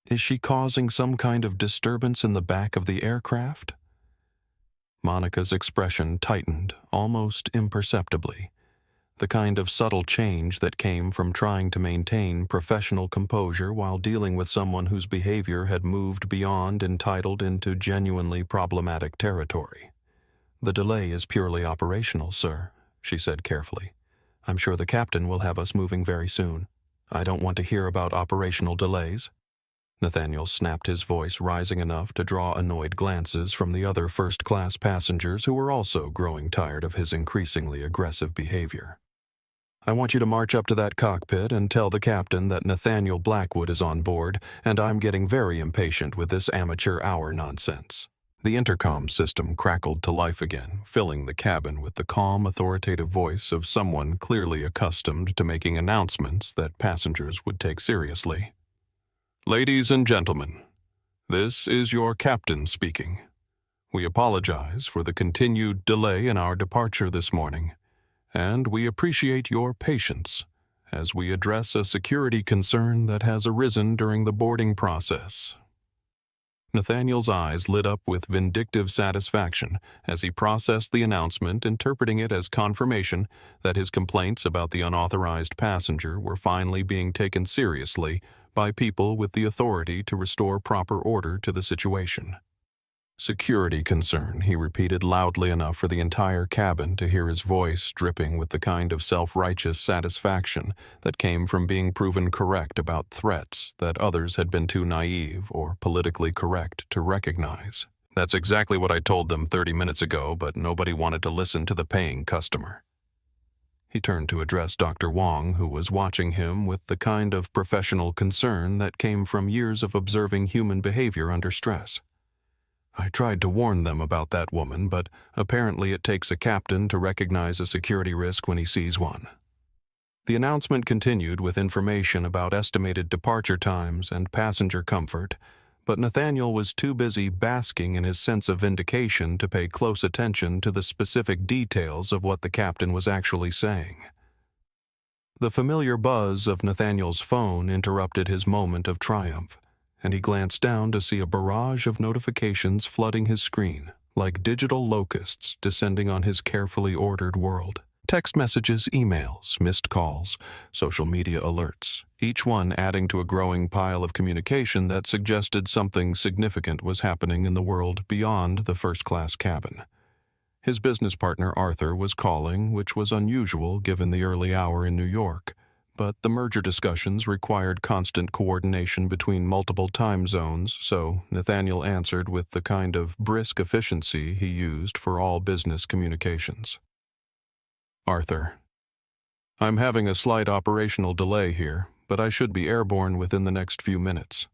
Is she causing some kind of disturbance in the back of the aircraft? Monica's expression tightened, almost imperceptibly, the kind of subtle change that came from trying to maintain professional composure while dealing with someone whose behavior had moved beyond entitled into genuinely problematic territory. "The delay is purely operational, sir," she said carefully. "I'm sure the captain will have us moving very soon. I don't want to hear about operational delays." Nathaniel snapped, his voice rising enough to draw annoyed glances from the other first-class passengers who were also growing tired of his increasingly aggressive behavior. "I want you to march up to that cockpit and tell the captain that Nathaniel Blackwood is on board, and I'm getting very impatient with this amateur hour nonsense." The intercom system crackled to life again, filling the cabin with the calm, authoritative voice of someone clearly accustomed to making announcements that passengers would take seriously. "Ladies and gentlemen, this is your captain speaking. We apologize for the continued delay in our departure this morning, and we appreciate your patience as we address a security concern that has arisen during the boarding process." Nathaniel's eyes lit up with vindictive satisfaction as he processed the announcement, interpreting it as confirmation that his complaints about the unauthorized passenger were finally being taken seriously by people with the authority to restore proper order to the situation. "Security concern," he repeated loudly enough for the entire cabin to hear his voice dripping with the kind of self-righteous satisfaction that came from being proven correct about threats that others had been too naive or politically correct to recognize. "That's exactly what I told them 30 minutes ago, but nobody wanted to listen to the paying customer." He turned to address Dr. Wong, who was watching him with the kind of professional concern that came from years of observing human behavior under stress. "I tried to warn them about that woman, but apparently it takes a captain to recognize a security risk when he sees one." The announcement continued with information about estimated departure times and passenger comfort, but Nathaniel was too busy basking in his sense of vindication to pay close attention to the specific details of what the captain was actually saying. The familiar buzz of Nathaniel's phone interrupted his moment of triumph, and he glanced down to see a barrage of notifications flooding his screen, like digital locusts descending on his carefully ordered world. Text messages, emails, missed calls, social media alerts, each one adding to a growing pile of communication that suggested something significant was happening in the world beyond the first-class cabin. His business partner Arthur was calling, which was unusual given the early hour in New York, but the merger discussions required constant coordination between multiple time zones, so Nathaniel answered with the kind of brisk efficiency he used for all business communications. "Arthur, I'm having a slight operational delay here, but I should be airborne within the next few minutes,"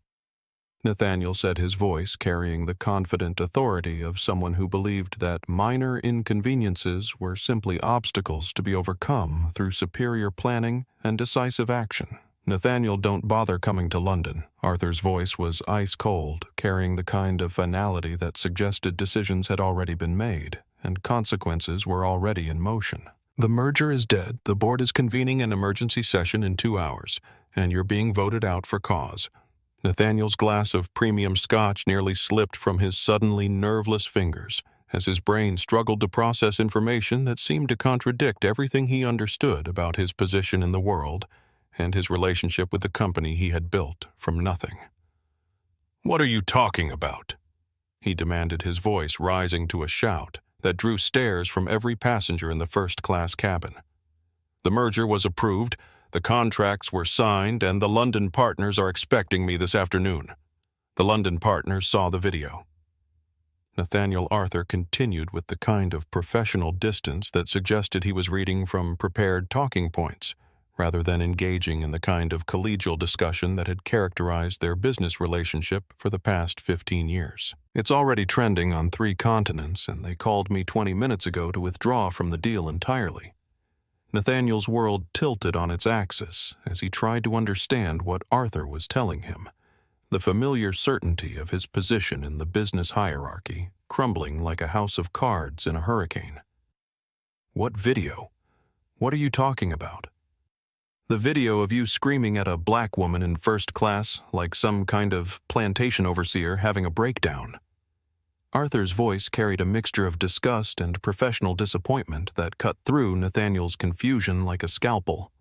Nathaniel said, his voice carrying the confident authority of someone who believed that minor inconveniences were simply obstacles to be overcome through superior planning and decisive action. "Nathaniel, don't bother coming to London." Arthur's voice was ice-cold, carrying the kind of finality that suggested decisions had already been made, and consequences were already in motion. "The merger is dead, the board is convening an emergency session in 2 hours, and you're being voted out for cause." Nathaniel's glass of premium scotch nearly slipped from his suddenly nerveless fingers as his brain struggled to process information that seemed to contradict everything he understood about his position in the world and his relationship with the company he had built from nothing. "What are you talking about?" he demanded, his voice rising to a shout that drew stares from every passenger in the first-class cabin. "The merger was approved, the contracts were signed, and the London partners are expecting me this afternoon. The London partners saw the video." Nathaniel Arthur continued with the kind of professional distance that suggested he was reading from prepared talking points, rather than engaging in the kind of collegial discussion that had characterized their business relationship for the past 15 years. "It's already trending on 3 continents, and they called me 20 minutes ago to withdraw from the deal entirely." Nathaniel's world tilted on its axis as he tried to understand what Arthur was telling him, the familiar certainty of his position in the business hierarchy crumbling like a house of cards in a hurricane. "What video? What are you talking about?" The video of you screaming at a black woman in first class like some kind of plantation overseer having a breakdown. Arthur's voice carried a mixture of disgust and professional disappointment that cut through Nathaniel's confusion like a scalpel.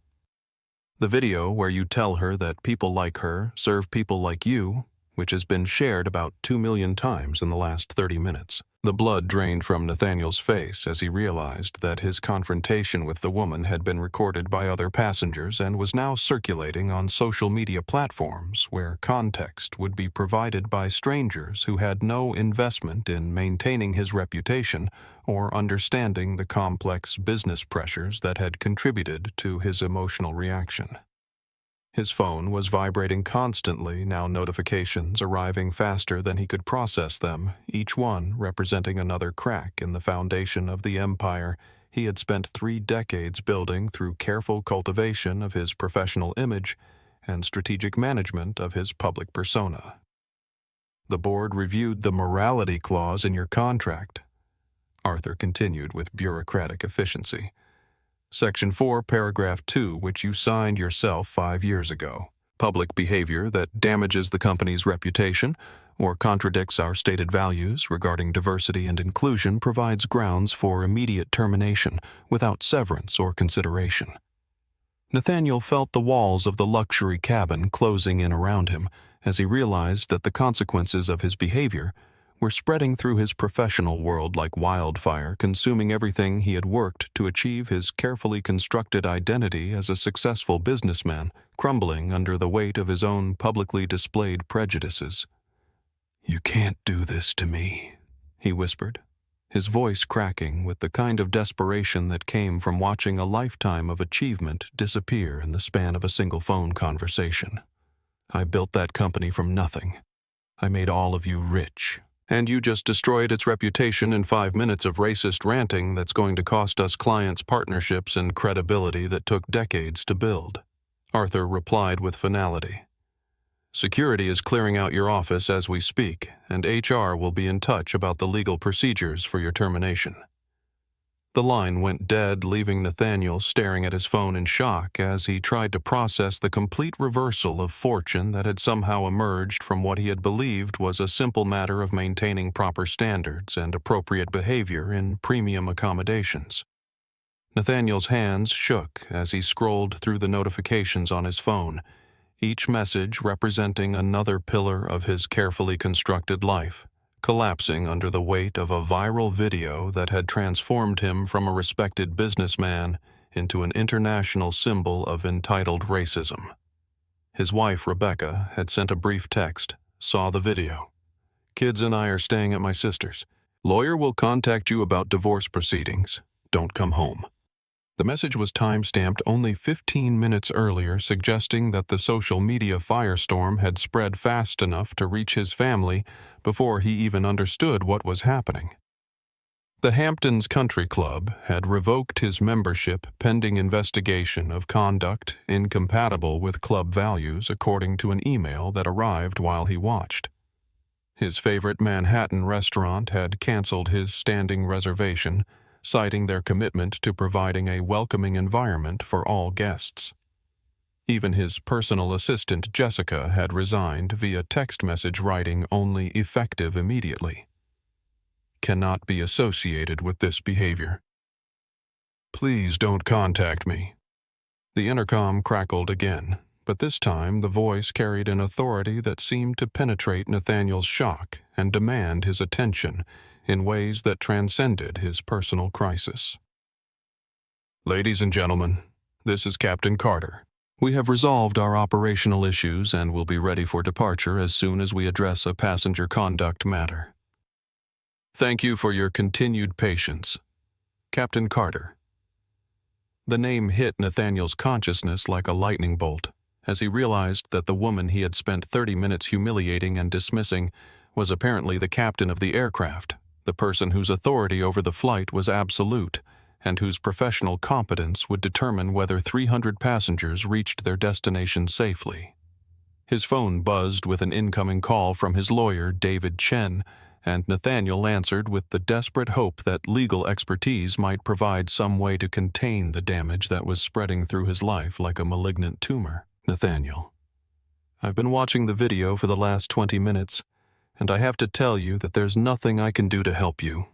The video where you tell her that people like her serve people like you, which has been shared about 2 million times in the last 30 minutes. The blood drained from Nathaniel's face as he realized that his confrontation with the woman had been recorded by other passengers and was now circulating on social media platforms where context would be provided by strangers who had no investment in maintaining his reputation or understanding the complex business pressures that had contributed to his emotional reaction. His phone was vibrating constantly, now notifications arriving faster than he could process them, each one representing another crack in the foundation of the empire he had spent 3 decades building through careful cultivation of his professional image and strategic management of his public persona. The board reviewed the morality clause in your contract, Arthur continued with bureaucratic efficiency. Section 4, Paragraph 2, which you signed yourself 5 years ago. Public behavior that damages the company's reputation or contradicts our stated values regarding diversity and inclusion provides grounds for immediate termination without severance or consideration. Nathaniel felt the walls of the luxury cabin closing in around him as he realized that the consequences of his behavior were spreading through his professional world like wildfire, consuming everything he had worked to achieve his carefully constructed identity as a successful businessman, crumbling under the weight of his own publicly displayed prejudices. "You can't do this to me," he whispered, his voice cracking with the kind of desperation that came from watching a lifetime of achievement disappear in the span of a single phone conversation. "I built that company from nothing. I made all of you rich. And you just destroyed its reputation in 5 minutes of racist ranting that's going to cost us clients partnerships and credibility that took decades to build." Arthur replied with finality. "Security is clearing out your office as we speak, and HR will be in touch about the legal procedures for your termination." The line went dead, leaving Nathaniel staring at his phone in shock as he tried to process the complete reversal of fortune that had somehow emerged from what he had believed was a simple matter of maintaining proper standards and appropriate behavior in premium accommodations. Nathaniel's hands shook as he scrolled through the notifications on his phone, each message representing another pillar of his carefully constructed life, collapsing under the weight of a viral video that had transformed him from a respected businessman into an international symbol of entitled racism. His wife, Rebecca, had sent a brief text, "Saw the video. Kids and I are staying at my sister's. Lawyer will contact you about divorce proceedings. Don't come home." The message was time-stamped only 15 minutes earlier, suggesting that the social media firestorm had spread fast enough to reach his family before he even understood what was happening. The Hamptons Country Club had revoked his membership pending investigation of conduct incompatible with club values, according to an email that arrived while he watched. His favorite Manhattan restaurant had canceled his standing reservation, citing their commitment to providing a welcoming environment for all guests. Even his personal assistant, Jessica, had resigned via text message, writing only "effective immediately." "Cannot be associated with this behavior. Please don't contact me." The intercom crackled again, but this time the voice carried an authority that seemed to penetrate Nathaniel's shock and demand his attention in ways that transcended his personal crisis. "Ladies and gentlemen, this is Captain Carter. We have resolved our operational issues and will be ready for departure as soon as we address a passenger conduct matter. Thank you for your continued patience. Captain Carter." The name hit Nathaniel's consciousness like a lightning bolt as he realized that the woman he had spent 30 minutes humiliating and dismissing was apparently the captain of the aircraft, the person whose authority over the flight was absolute, and whose professional competence would determine whether 300 passengers reached their destination safely. His phone buzzed with an incoming call from his lawyer, David Chen, and Nathaniel answered with the desperate hope that legal expertise might provide some way to contain the damage that was spreading through his life like a malignant tumor. Nathaniel, I've been watching the video for the last 20 minutes, and I have to tell you that there's nothing I can do to help you,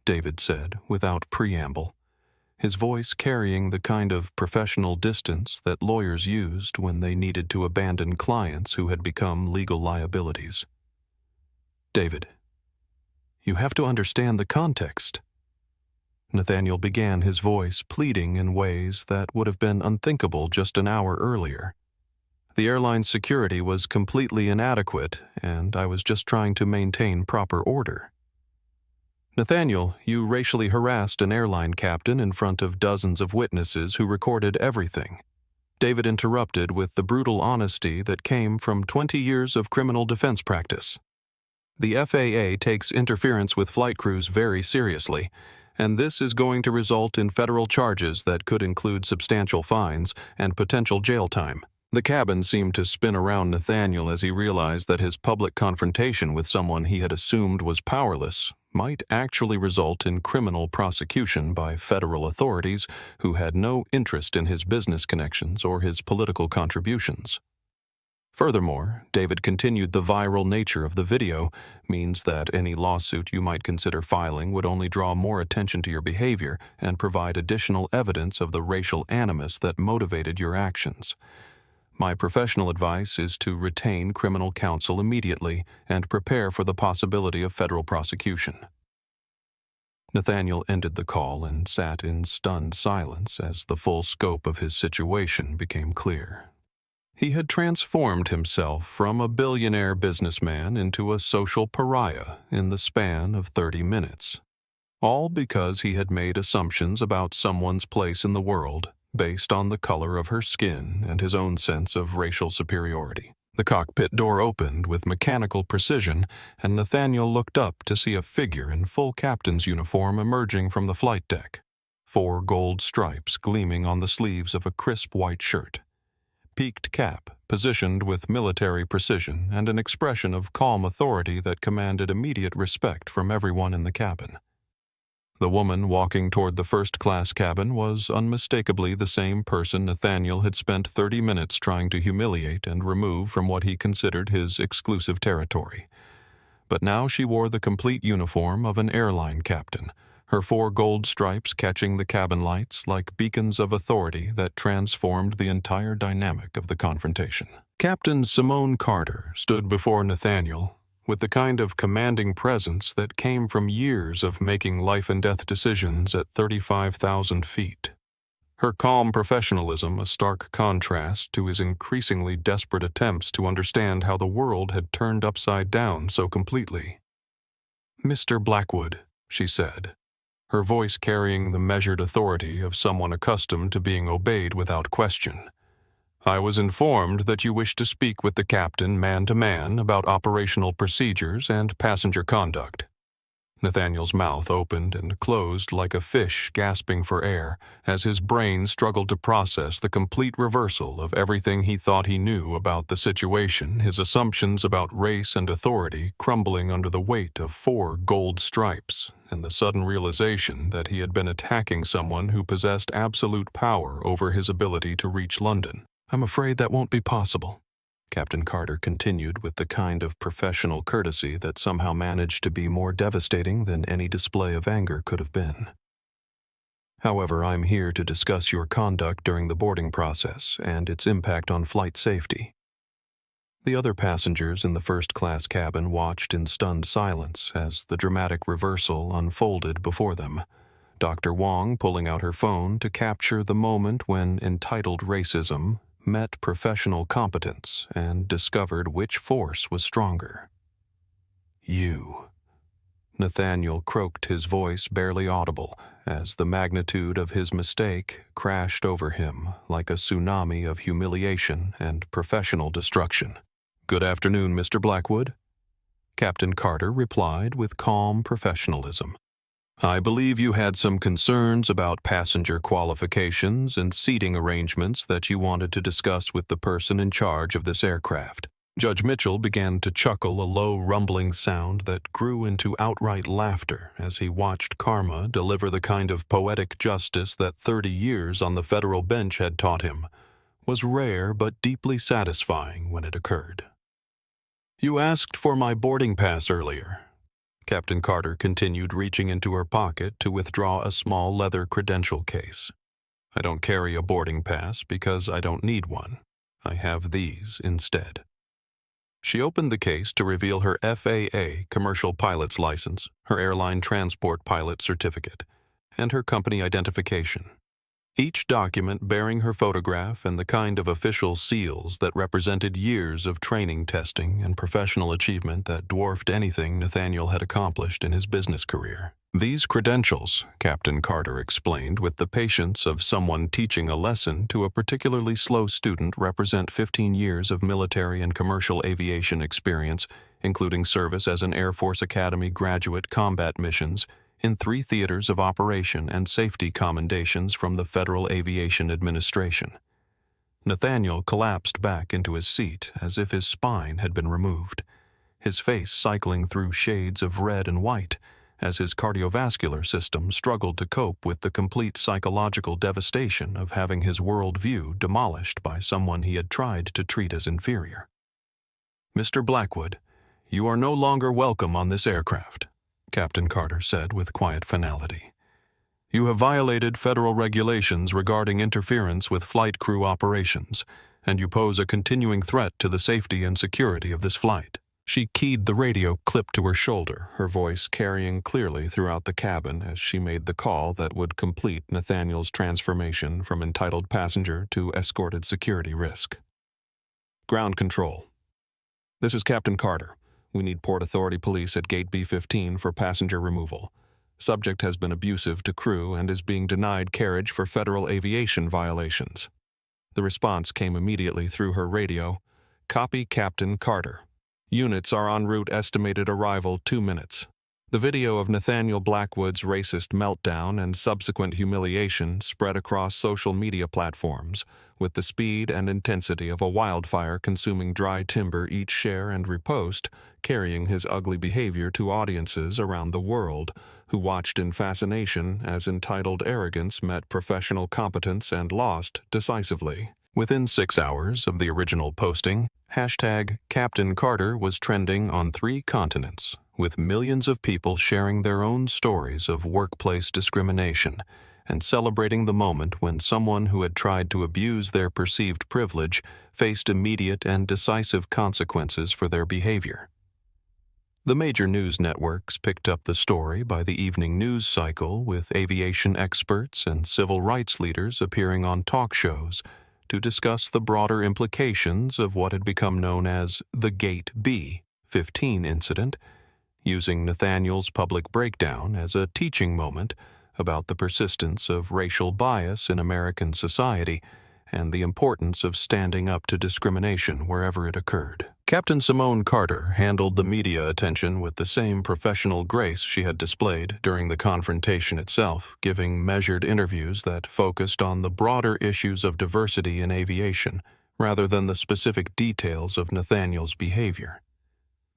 David said without preamble, his voice carrying the kind of professional distance that lawyers used when they needed to abandon clients who had become legal liabilities. David, you have to understand the context. Nathaniel began, his voice pleading in ways that would have been unthinkable just an hour earlier. The airline's security was completely inadequate, and I was just trying to maintain proper order. Nathaniel, you racially harassed an airline captain in front of dozens of witnesses who recorded everything. David interrupted with the brutal honesty that came from 20 years of criminal defense practice. The FAA takes interference with flight crews very seriously, and this is going to result in federal charges that could include substantial fines and potential jail time. The cabin seemed to spin around Nathaniel as he realized that his public confrontation with someone he had assumed was powerless might actually result in criminal prosecution by federal authorities who had no interest in his business connections or his political contributions. Furthermore, David continued, the viral nature of the video means that any lawsuit you might consider filing would only draw more attention to your behavior and provide additional evidence of the racial animus that motivated your actions. My professional advice is to retain criminal counsel immediately and prepare for the possibility of federal prosecution. Nathaniel ended the call and sat in stunned silence as the full scope of his situation became clear. He had transformed himself from a billionaire businessman into a social pariah in the span of 30 minutes, all because he had made assumptions about someone's place in the world based on the color of her skin and his own sense of racial superiority. The cockpit door opened with mechanical precision, and Nathaniel looked up to see a figure in full captain's uniform emerging from the flight deck, 4 gold stripes gleaming on the sleeves of a crisp white shirt. Peaked cap, positioned with military precision and an expression of calm authority that commanded immediate respect from everyone in the cabin. The woman walking toward the first-class cabin was unmistakably the same person Nathaniel had spent 30 minutes trying to humiliate and remove from what he considered his exclusive territory. But now she wore the complete uniform of an airline captain, her 4 gold stripes catching the cabin lights like beacons of authority that transformed the entire dynamic of the confrontation. Captain Simone Carter stood before Nathaniel with the kind of commanding presence that came from years of making life-and-death decisions at 35,000 feet. Her calm professionalism a stark contrast to his increasingly desperate attempts to understand how the world had turned upside down so completely. "Mr. Blackwood," she said, her voice carrying the measured authority of someone accustomed to being obeyed without question. "I was informed that you wished to speak with the captain man-to-man about operational procedures and passenger conduct." Nathaniel's mouth opened and closed like a fish gasping for air as his brain struggled to process the complete reversal of everything he thought he knew about the situation, his assumptions about race and authority crumbling under the weight of 4 gold stripes, and the sudden realization that he had been attacking someone who possessed absolute power over his ability to reach London. "I'm afraid that won't be possible," Captain Carter continued with the kind of professional courtesy that somehow managed to be more devastating than any display of anger could have been. "However, I'm here to discuss your conduct during the boarding process and its impact on flight safety." The other passengers in the first-class cabin watched in stunned silence as the dramatic reversal unfolded before them, Dr. Wong pulling out her phone to capture the moment when entitled racism met professional competence and discovered which force was stronger. "You," Nathaniel croaked, his voice barely audible, as the magnitude of his mistake crashed over him like a tsunami of humiliation and professional destruction. "Good afternoon, Mr. Blackwood," Captain Carter replied with calm professionalism. "I believe you had some concerns about passenger qualifications and seating arrangements that you wanted to discuss with the person in charge of this aircraft." Judge Mitchell began to chuckle, a low rumbling sound that grew into outright laughter as he watched karma deliver the kind of poetic justice that 30 years on the federal bench had taught him was rare but deeply satisfying when it occurred. "You asked for my boarding pass earlier." Captain Carter continued, reaching into her pocket to withdraw a small leather credential case. "I don't carry a boarding pass because I don't need one. I have these instead." She opened the case to reveal her FAA commercial pilot's license, her airline transport pilot certificate, and her company identification. Each document bearing her photograph and the kind of official seals that represented years of training, testing, and professional achievement that dwarfed anything Nathaniel had accomplished in his business career. "These credentials," Captain Carter explained with the patience of someone teaching a lesson to a particularly slow student, represent 15 years of military and commercial aviation experience, including service as an Air Force Academy graduate, combat missions in 3 theaters of operation, and safety commendations from the Federal Aviation Administration. Nathaniel collapsed back into his seat as if his spine had been removed, his face cycling through shades of red and white as his cardiovascular system struggled to cope with the complete psychological devastation of having his worldview demolished by someone he had tried to treat as inferior. "Mr. Blackwood, you are no longer welcome on this aircraft," Captain Carter said with quiet finality. "You have violated federal regulations regarding interference with flight crew operations, and you pose a continuing threat to the safety and security of this flight." She keyed the radio clip to her shoulder, her voice carrying clearly throughout the cabin as she made the call that would complete Nathaniel's transformation from entitled passenger to escorted security risk. "Ground control. This is Captain Carter. We need Port Authority Police at Gate B-15 for passenger removal. Subject has been abusive to crew and is being denied carriage for federal aviation violations." The response came immediately through her radio. "Copy, Captain Carter. Units are en route, estimated arrival 2 minutes." The video of Nathaniel Blackwood's racist meltdown and subsequent humiliation spread across social media platforms with the speed and intensity of a wildfire consuming dry timber, each share and repost carrying his ugly behavior to audiences around the world who watched in fascination as entitled arrogance met professional competence and lost decisively. Within 6 hours of the original posting, #Captain Carter was trending on 3 continents, with millions of people sharing their own stories of workplace discrimination and celebrating the moment when someone who had tried to abuse their perceived privilege faced immediate and decisive consequences for their behavior. The major news networks picked up the story by the evening news cycle, with aviation experts and civil rights leaders appearing on talk shows to discuss the broader implications of what had become known as the Gate B-15 incident, using Nathaniel's public breakdown as a teaching moment about the persistence of racial bias in American society and the importance of standing up to discrimination wherever it occurred. Captain Simone Carter handled the media attention with the same professional grace she had displayed during the confrontation itself, giving measured interviews that focused on the broader issues of diversity in aviation rather than the specific details of Nathaniel's behavior.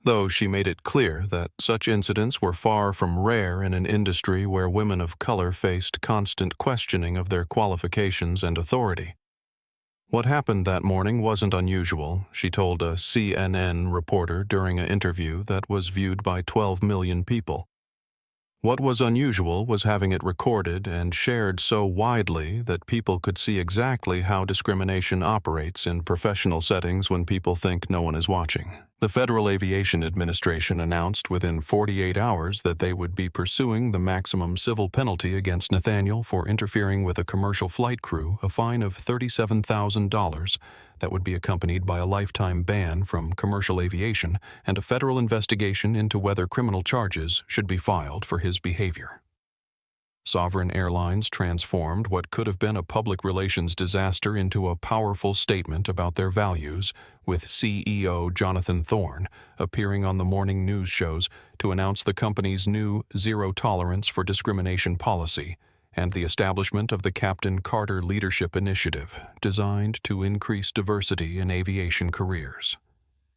Though she made it clear that such incidents were far from rare in an industry where women of color faced constant questioning of their qualifications and authority. What happened that morning wasn't unusual, she told a CNN reporter during an interview that was viewed by 12 million people. What was unusual was having it recorded and shared so widely that people could see exactly how discrimination operates in professional settings when people think no one is watching. The Federal Aviation Administration announced within 48 hours that they would be pursuing the maximum civil penalty against Nathaniel for interfering with a commercial flight crew, a fine of $37,000 that would be accompanied by a lifetime ban from commercial aviation and a federal investigation into whether criminal charges should be filed for his behavior. Sovereign Airlines transformed what could have been a public relations disaster into a powerful statement about their values, with CEO Jonathan Thorne appearing on the morning news shows to announce the company's new zero tolerance for discrimination policy and the establishment of the Captain Carter Leadership Initiative, designed to increase diversity in aviation careers.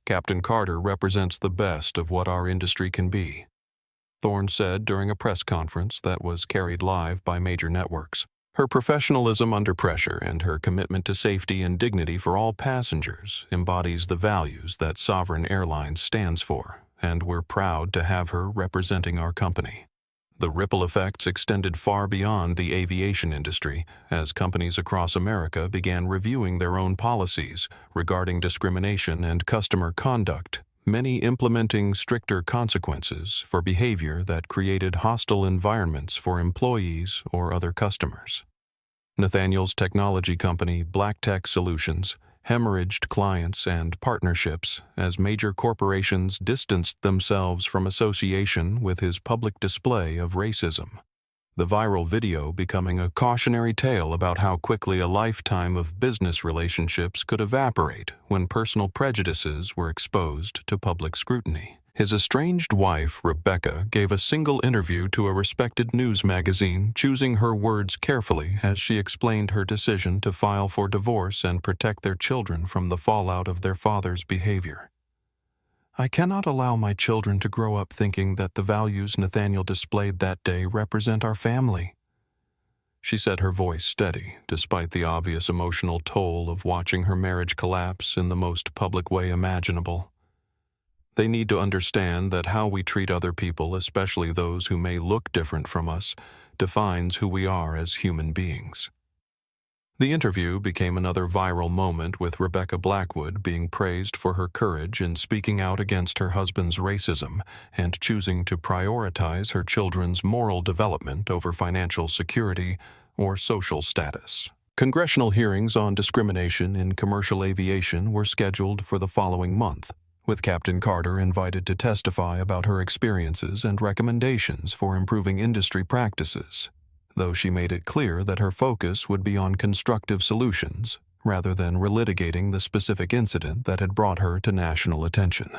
Captain Carter represents the best of what our industry can be, Thorne said during a press conference that was carried live by major networks. Her professionalism under pressure and her commitment to safety and dignity for all passengers embodies the values that Sovereign Airlines stands for, and we're proud to have her representing our company. The ripple effects extended far beyond the aviation industry as companies across America began reviewing their own policies regarding discrimination and customer conduct, many implementing stricter consequences for behavior that created hostile environments for employees or other customers. Nathaniel's technology company, Black Tech Solutions, hemorrhaged clients and partnerships as major corporations distanced themselves from association with his public display of racism. The viral video becoming a cautionary tale about how quickly a lifetime of business relationships could evaporate when personal prejudices were exposed to public scrutiny. His estranged wife, Rebecca, gave a single interview to a respected news magazine, choosing her words carefully as she explained her decision to file for divorce and protect their children from the fallout of their father's behavior. "I cannot allow my children to grow up thinking that the values Nathaniel displayed that day represent our family," she said, her voice steady, despite the obvious emotional toll of watching her marriage collapse in the most public way imaginable. "They need to understand that how we treat other people, especially those who may look different from us, defines who we are as human beings." The interview became another viral moment, with Rebecca Blackwood being praised for her courage in speaking out against her husband's racism and choosing to prioritize her children's moral development over financial security or social status. Congressional hearings on discrimination in commercial aviation were scheduled for the following month, with Captain Carter invited to testify about her experiences and recommendations for improving industry practices, though she made it clear that her focus would be on constructive solutions rather than relitigating the specific incident that had brought her to national attention.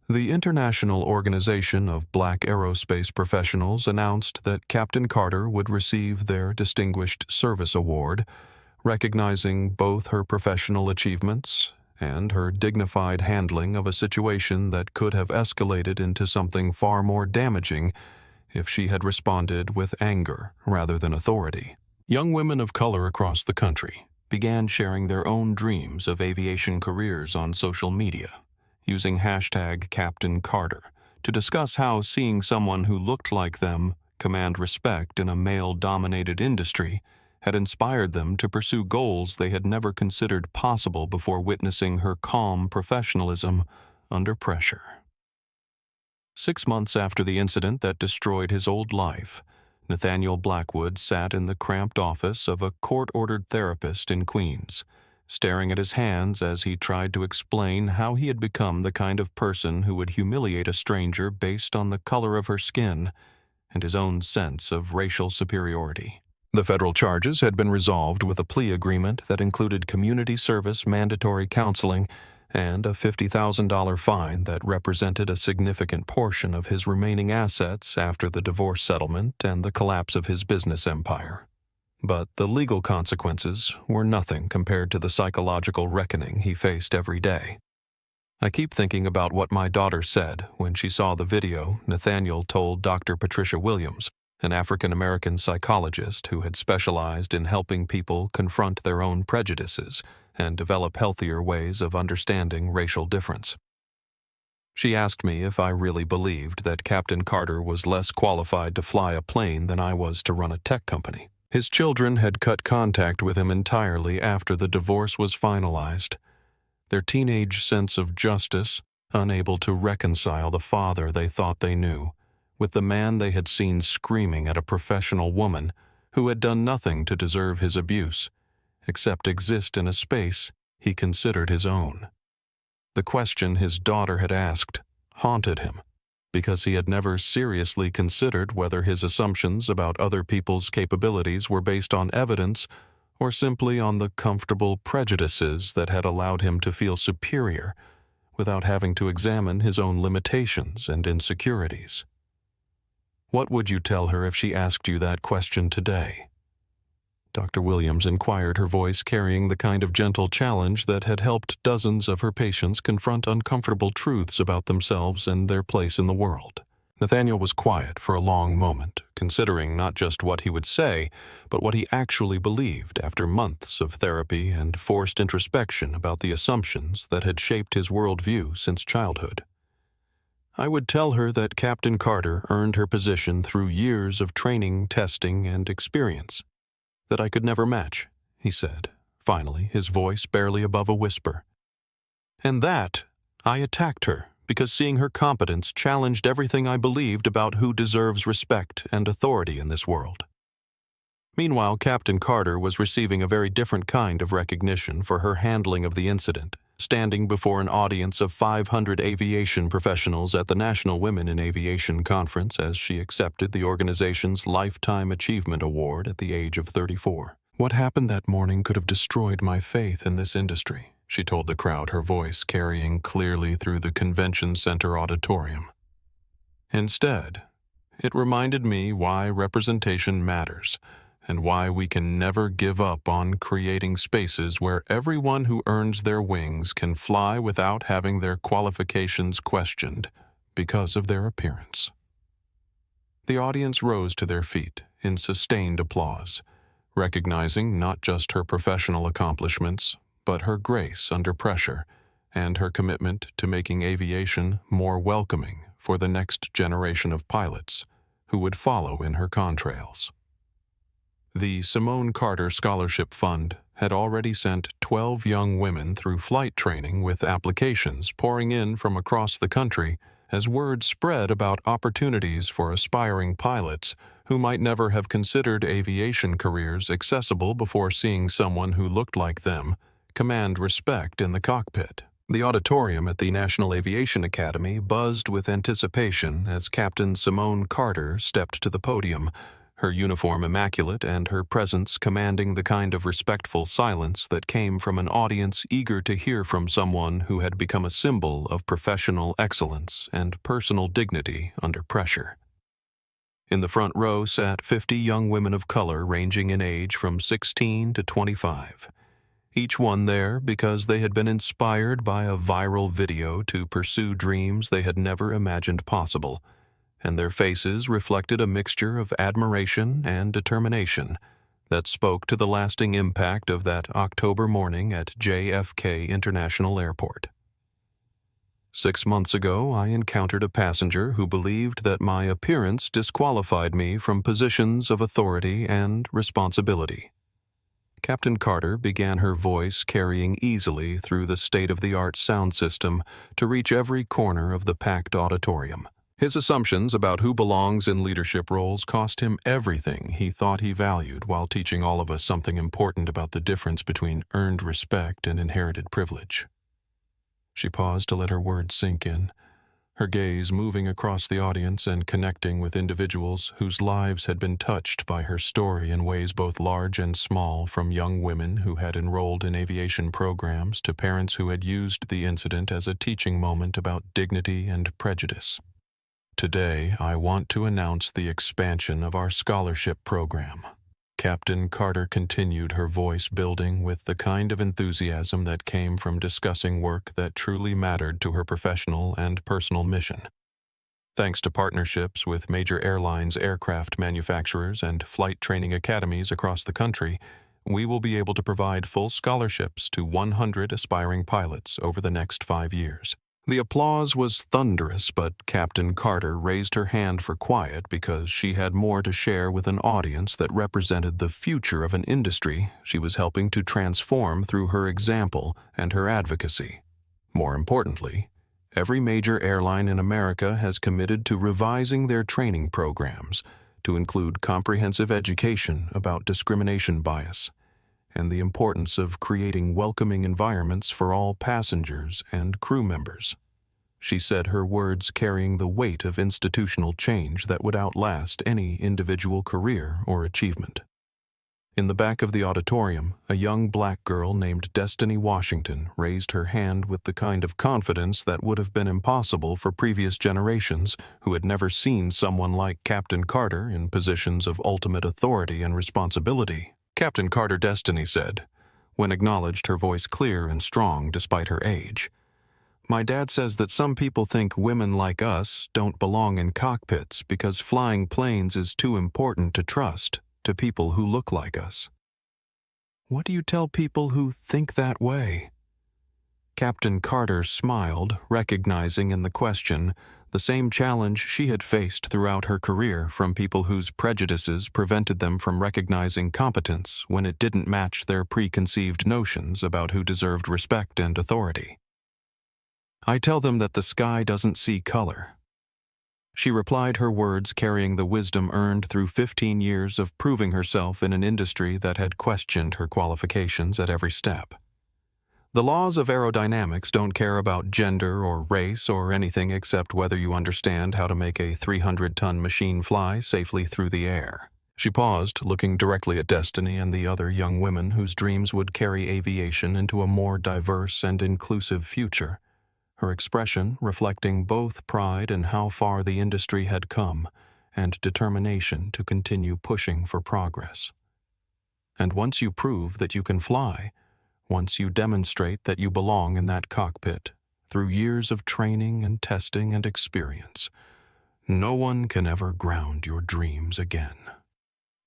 The International Organization of Black Aerospace Professionals announced that Captain Carter would receive their Distinguished Service Award, recognizing both her professional achievements and her dignified handling of a situation that could have escalated into something far more damaging if she had responded with anger rather than authority. Young women of color across the country began sharing their own dreams of aviation careers on social media, using hashtag Captain Carter to discuss how seeing someone who looked like them command respect in a male-dominated industry had inspired them to pursue goals they had never considered possible before witnessing her calm professionalism under pressure. 6 months after the incident that destroyed his old life, Nathaniel Blackwood sat in the cramped office of a court-ordered therapist in Queens, staring at his hands as he tried to explain how he had become the kind of person who would humiliate a stranger based on the color of her skin and his own sense of racial superiority. The federal charges had been resolved with a plea agreement that included community service mandatory counseling and a $50,000 fine that represented a significant portion of his remaining assets after the divorce settlement and the collapse of his business empire. But the legal consequences were nothing compared to the psychological reckoning he faced every day. "I keep thinking about what my daughter said when she saw the video," Nathaniel told Dr. Patricia Williams, an African-American psychologist who had specialized in helping people confront their own prejudices and develop healthier ways of understanding racial difference. "She asked me if I really believed that Captain Carter was less qualified to fly a plane than I was to run a tech company. His children had cut contact with him entirely after the divorce was finalized. Their teenage sense of justice, unable to reconcile the father they thought they knew with the man they had seen screaming at a professional woman who had done nothing to deserve his abuse, except exist in a space he considered his own. The question his daughter had asked haunted him, because he had never seriously considered whether his assumptions about other people's capabilities were based on evidence or simply on the comfortable prejudices that had allowed him to feel superior without having to examine his own limitations and insecurities. What would you tell her if she asked you that question today? Dr. Williams inquired, her voice carrying the kind of gentle challenge that had helped dozens of her patients confront uncomfortable truths about themselves and their place in the world. Nathaniel was quiet for a long moment, considering not just what he would say, but what he actually believed after months of therapy and forced introspection about the assumptions that had shaped his worldview since childhood. I would tell her that Captain Carter earned her position through years of training, testing, and experience. That I could never match, he said, finally, his voice barely above a whisper. And that I attacked her, because seeing her competence challenged everything I believed about who deserves respect and authority in this world. Meanwhile, Captain Carter was receiving a very different kind of recognition for her handling of the incident, standing before an audience of 500 aviation professionals at the National Women in Aviation Conference as she accepted the organization's Lifetime Achievement Award at the age of 34. What happened that morning could have destroyed my faith in this industry, she told the crowd, her voice carrying clearly through the convention center auditorium. Instead, it reminded me why representation matters, and why we can never give up on creating spaces where everyone who earns their wings can fly without having their qualifications questioned because of their appearance. The audience rose to their feet in sustained applause, recognizing not just her professional accomplishments, but her grace under pressure and her commitment to making aviation more welcoming for the next generation of pilots who would follow in her contrails. The Simone Carter Scholarship Fund had already sent 12 young women through flight training, with applications pouring in from across the country as word spread about opportunities for aspiring pilots who might never have considered aviation careers accessible before seeing someone who looked like them command respect in the cockpit. The auditorium at the National Aviation Academy buzzed with anticipation as Captain Simone Carter stepped to the podium, her uniform immaculate and her presence commanding the kind of respectful silence that came from an audience eager to hear from someone who had become a symbol of professional excellence and personal dignity under pressure. In the front row sat 50 young women of color ranging in age from 16 to 25. Each one there because they had been inspired by a viral video to pursue dreams they had never imagined possible, and their faces reflected a mixture of admiration and determination that spoke to the lasting impact of that October morning at JFK International Airport. 6 months ago, I encountered a passenger who believed that my appearance disqualified me from positions of authority and responsibility. Captain Carter began, her voice carrying easily through the state-of-the-art sound system to reach every corner of the packed auditorium. His assumptions about who belongs in leadership roles cost him everything he thought he valued, while teaching all of us something important about the difference between earned respect and inherited privilege. She paused to let her words sink in, her gaze moving across the audience and connecting with individuals whose lives had been touched by her story in ways both large and small, from young women who had enrolled in aviation programs to parents who had used the incident as a teaching moment about dignity and prejudice. Today, I want to announce the expansion of our scholarship program. Captain Carter continued, her voice building with the kind of enthusiasm that came from discussing work that truly mattered to her professional and personal mission. Thanks to partnerships with major airlines, aircraft manufacturers, and flight training academies across the country, we will be able to provide full scholarships to 100 aspiring pilots over the next 5 years. The applause was thunderous, but Captain Carter raised her hand for quiet because she had more to share with an audience that represented the future of an industry she was helping to transform through her example and her advocacy. More importantly, every major airline in America has committed to revising their training programs to include comprehensive education about discrimination bias and the importance of creating welcoming environments for all passengers and crew members. She said, her words carrying the weight of institutional change that would outlast any individual career or achievement. In the back of the auditorium, a young black girl named Destiny Washington raised her hand with the kind of confidence that would have been impossible for previous generations who had never seen someone like Captain Carter in positions of ultimate authority and responsibility Captain Carter Destiny said, when acknowledged, her voice clear and strong despite her age. My dad says that some people think women like us don't belong in cockpits because flying planes is too important to trust to people who look like us. What do you tell people who think that way? Captain Carter smiled, recognizing in the question the same challenge she had faced throughout her career from people whose prejudices prevented them from recognizing competence when it didn't match their preconceived notions about who deserved respect and authority. I tell them that the sky doesn't see color. She replied, her words carrying the wisdom earned through 15 years of proving herself in an industry that had questioned her qualifications at every step. The laws of aerodynamics don't care about gender or race or anything except whether you understand how to make a 300-ton machine fly safely through the air. She paused, looking directly at Destiny and the other young women whose dreams would carry aviation into a more diverse and inclusive future, her expression reflecting both pride in how far the industry had come and determination to continue pushing for progress. And once you prove that you can fly, once you demonstrate that you belong in that cockpit, through years of training and testing and experience, no one can ever ground your dreams again.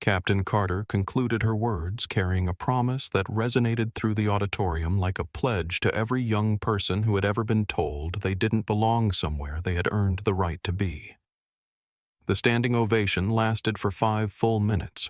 Captain Carter concluded her words carrying a promise that resonated through the auditorium like a pledge to every young person who had ever been told they didn't belong somewhere they had earned the right to be. The standing ovation lasted for 5 full minutes,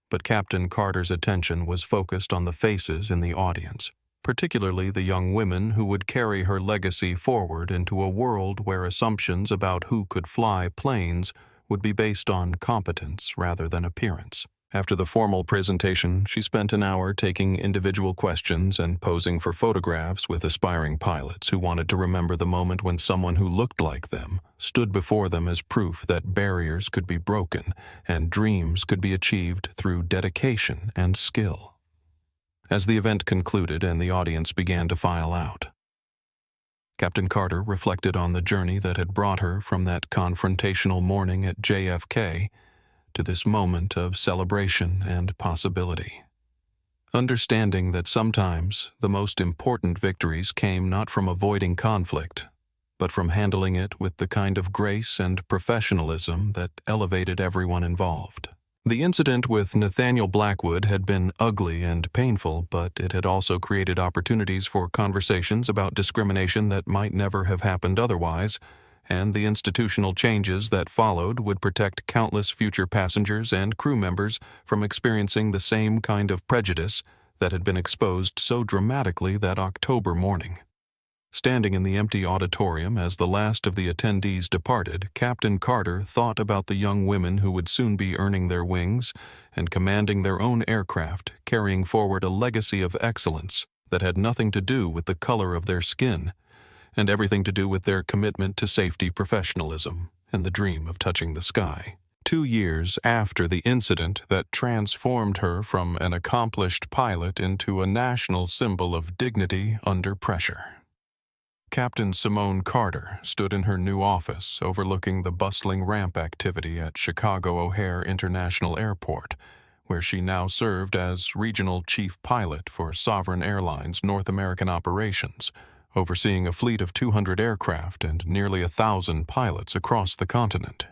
but Captain Carter's attention was focused on the faces in the audience, particularly the young women who would carry her legacy forward into a world where assumptions about who could fly planes would be based on competence rather than appearance. After the formal presentation, she spent an hour taking individual questions and posing for photographs with aspiring pilots who wanted to remember the moment when someone who looked like them stood before them as proof that barriers could be broken and dreams could be achieved through dedication and skill. As the event concluded and the audience began to file out, Captain Carter reflected on the journey that had brought her from that confrontational morning at JFK to this moment of celebration and possibility. Understanding that sometimes the most important victories came not from avoiding conflict, but from handling it with the kind of grace and professionalism that elevated everyone involved. The incident with Nathaniel Blackwood had been ugly and painful, but it had also created opportunities for conversations about discrimination that might never have happened otherwise, and the institutional changes that followed would protect countless future passengers and crew members from experiencing the same kind of prejudice that had been exposed so dramatically that October morning. Standing in the empty auditorium as the last of the attendees departed, Captain Carter thought about the young women who would soon be earning their wings and commanding their own aircraft, carrying forward a legacy of excellence that had nothing to do with the color of their skin, and everything to do with their commitment to safety professionalism and the dream of touching the sky. 2 years after the incident that transformed her from an accomplished pilot into a national symbol of dignity under pressure. Captain Simone Carter stood in her new office overlooking the bustling ramp activity at Chicago O'Hare International Airport, where she now served as regional chief pilot for Sovereign Airlines North American operations, overseeing a fleet of 200 aircraft and nearly 1,000 pilots across the continent.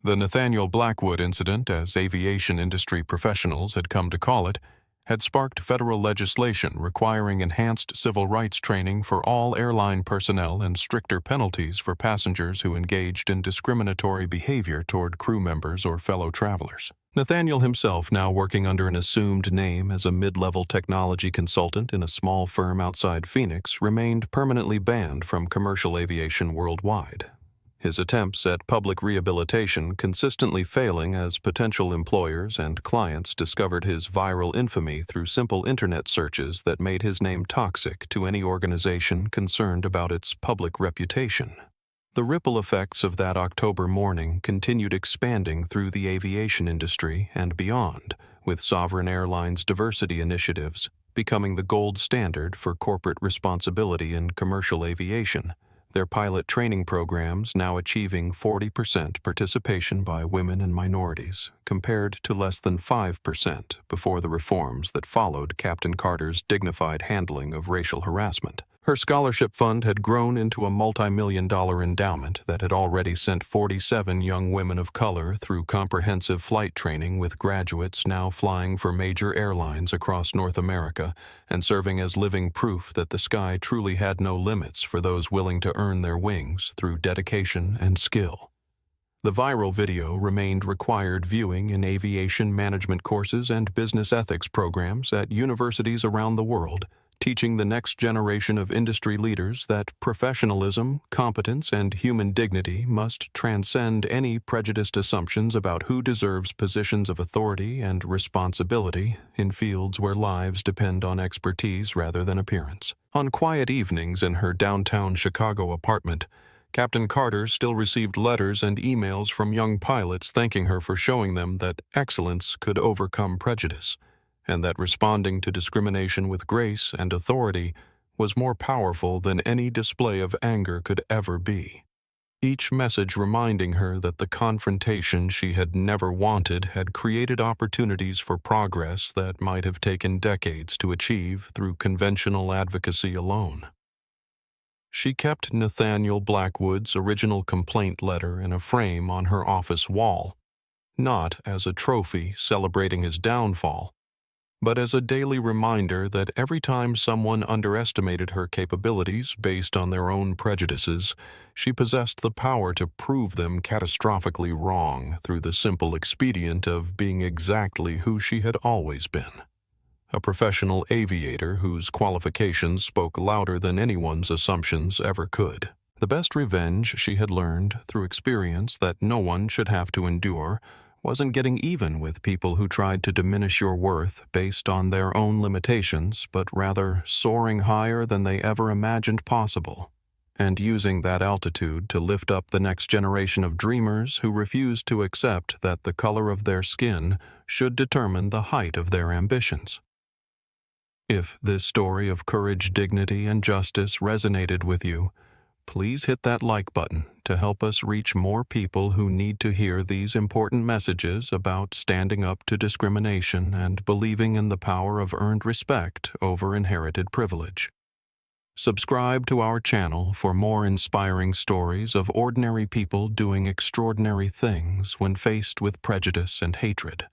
The Nathaniel Blackwood incident, as aviation industry professionals had come to call it, had sparked federal legislation requiring enhanced civil rights training for all airline personnel and stricter penalties for passengers who engaged in discriminatory behavior toward crew members or fellow travelers. Nathaniel himself, now working under an assumed name as a mid-level technology consultant in a small firm outside Phoenix, remained permanently banned from commercial aviation worldwide. His attempts at public rehabilitation consistently failing as potential employers and clients discovered his viral infamy through simple internet searches that made his name toxic to any organization concerned about its public reputation. The ripple effects of that October morning continued expanding through the aviation industry and beyond, with Sovereign Airlines diversity initiatives becoming the gold standard for corporate responsibility in commercial aviation, their pilot training programs now achieving 40% participation by women and minorities, compared to less than 5% before the reforms that followed Captain Carter's dignified handling of racial harassment. Her scholarship fund had grown into a multi-million-dollar endowment that had already sent 47 young women of color through comprehensive flight training, with graduates now flying for major airlines across North America and serving as living proof that the sky truly had no limits for those willing to earn their wings through dedication and skill. The viral video remained required viewing in aviation management courses and business ethics programs at universities around the world, teaching the next generation of industry leaders that professionalism, competence, and human dignity must transcend any prejudiced assumptions about who deserves positions of authority and responsibility in fields where lives depend on expertise rather than appearance. On quiet evenings in her downtown Chicago apartment, Captain Carter still received letters and emails from young pilots thanking her for showing them that excellence could overcome prejudice, and that responding to discrimination with grace and authority was more powerful than any display of anger could ever be. Each message reminding her that the confrontation she had never wanted had created opportunities for progress that might have taken decades to achieve through conventional advocacy alone. She kept Nathaniel Blackwood's original complaint letter in a frame on her office wall, not as a trophy celebrating his downfall, but as a daily reminder that every time someone underestimated her capabilities based on their own prejudices, she possessed the power to prove them catastrophically wrong through the simple expedient of being exactly who she had always been: a professional aviator whose qualifications spoke louder than anyone's assumptions ever could. The best revenge she had learned through experience that no one should have to endure wasn't getting even with people who tried to diminish your worth based on their own limitations, but rather soaring higher than they ever imagined possible, and using that altitude to lift up the next generation of dreamers who refused to accept that the color of their skin should determine the height of their ambitions. If this story of courage, dignity, and justice resonated with you, please hit that like button to help us reach more people who need to hear these important messages about standing up to discrimination and believing in the power of earned respect over inherited privilege. Subscribe to our channel for more inspiring stories of ordinary people doing extraordinary things when faced with prejudice and hatred,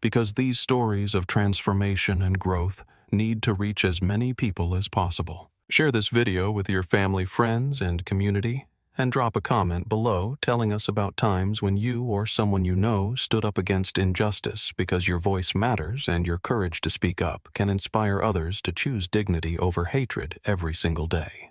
because these stories of transformation and growth need to reach as many people as possible. Share this video with your family, friends, and community, and drop a comment below telling us about times when you or someone you know stood up against injustice, because your voice matters and your courage to speak up can inspire others to choose dignity over hatred every single day.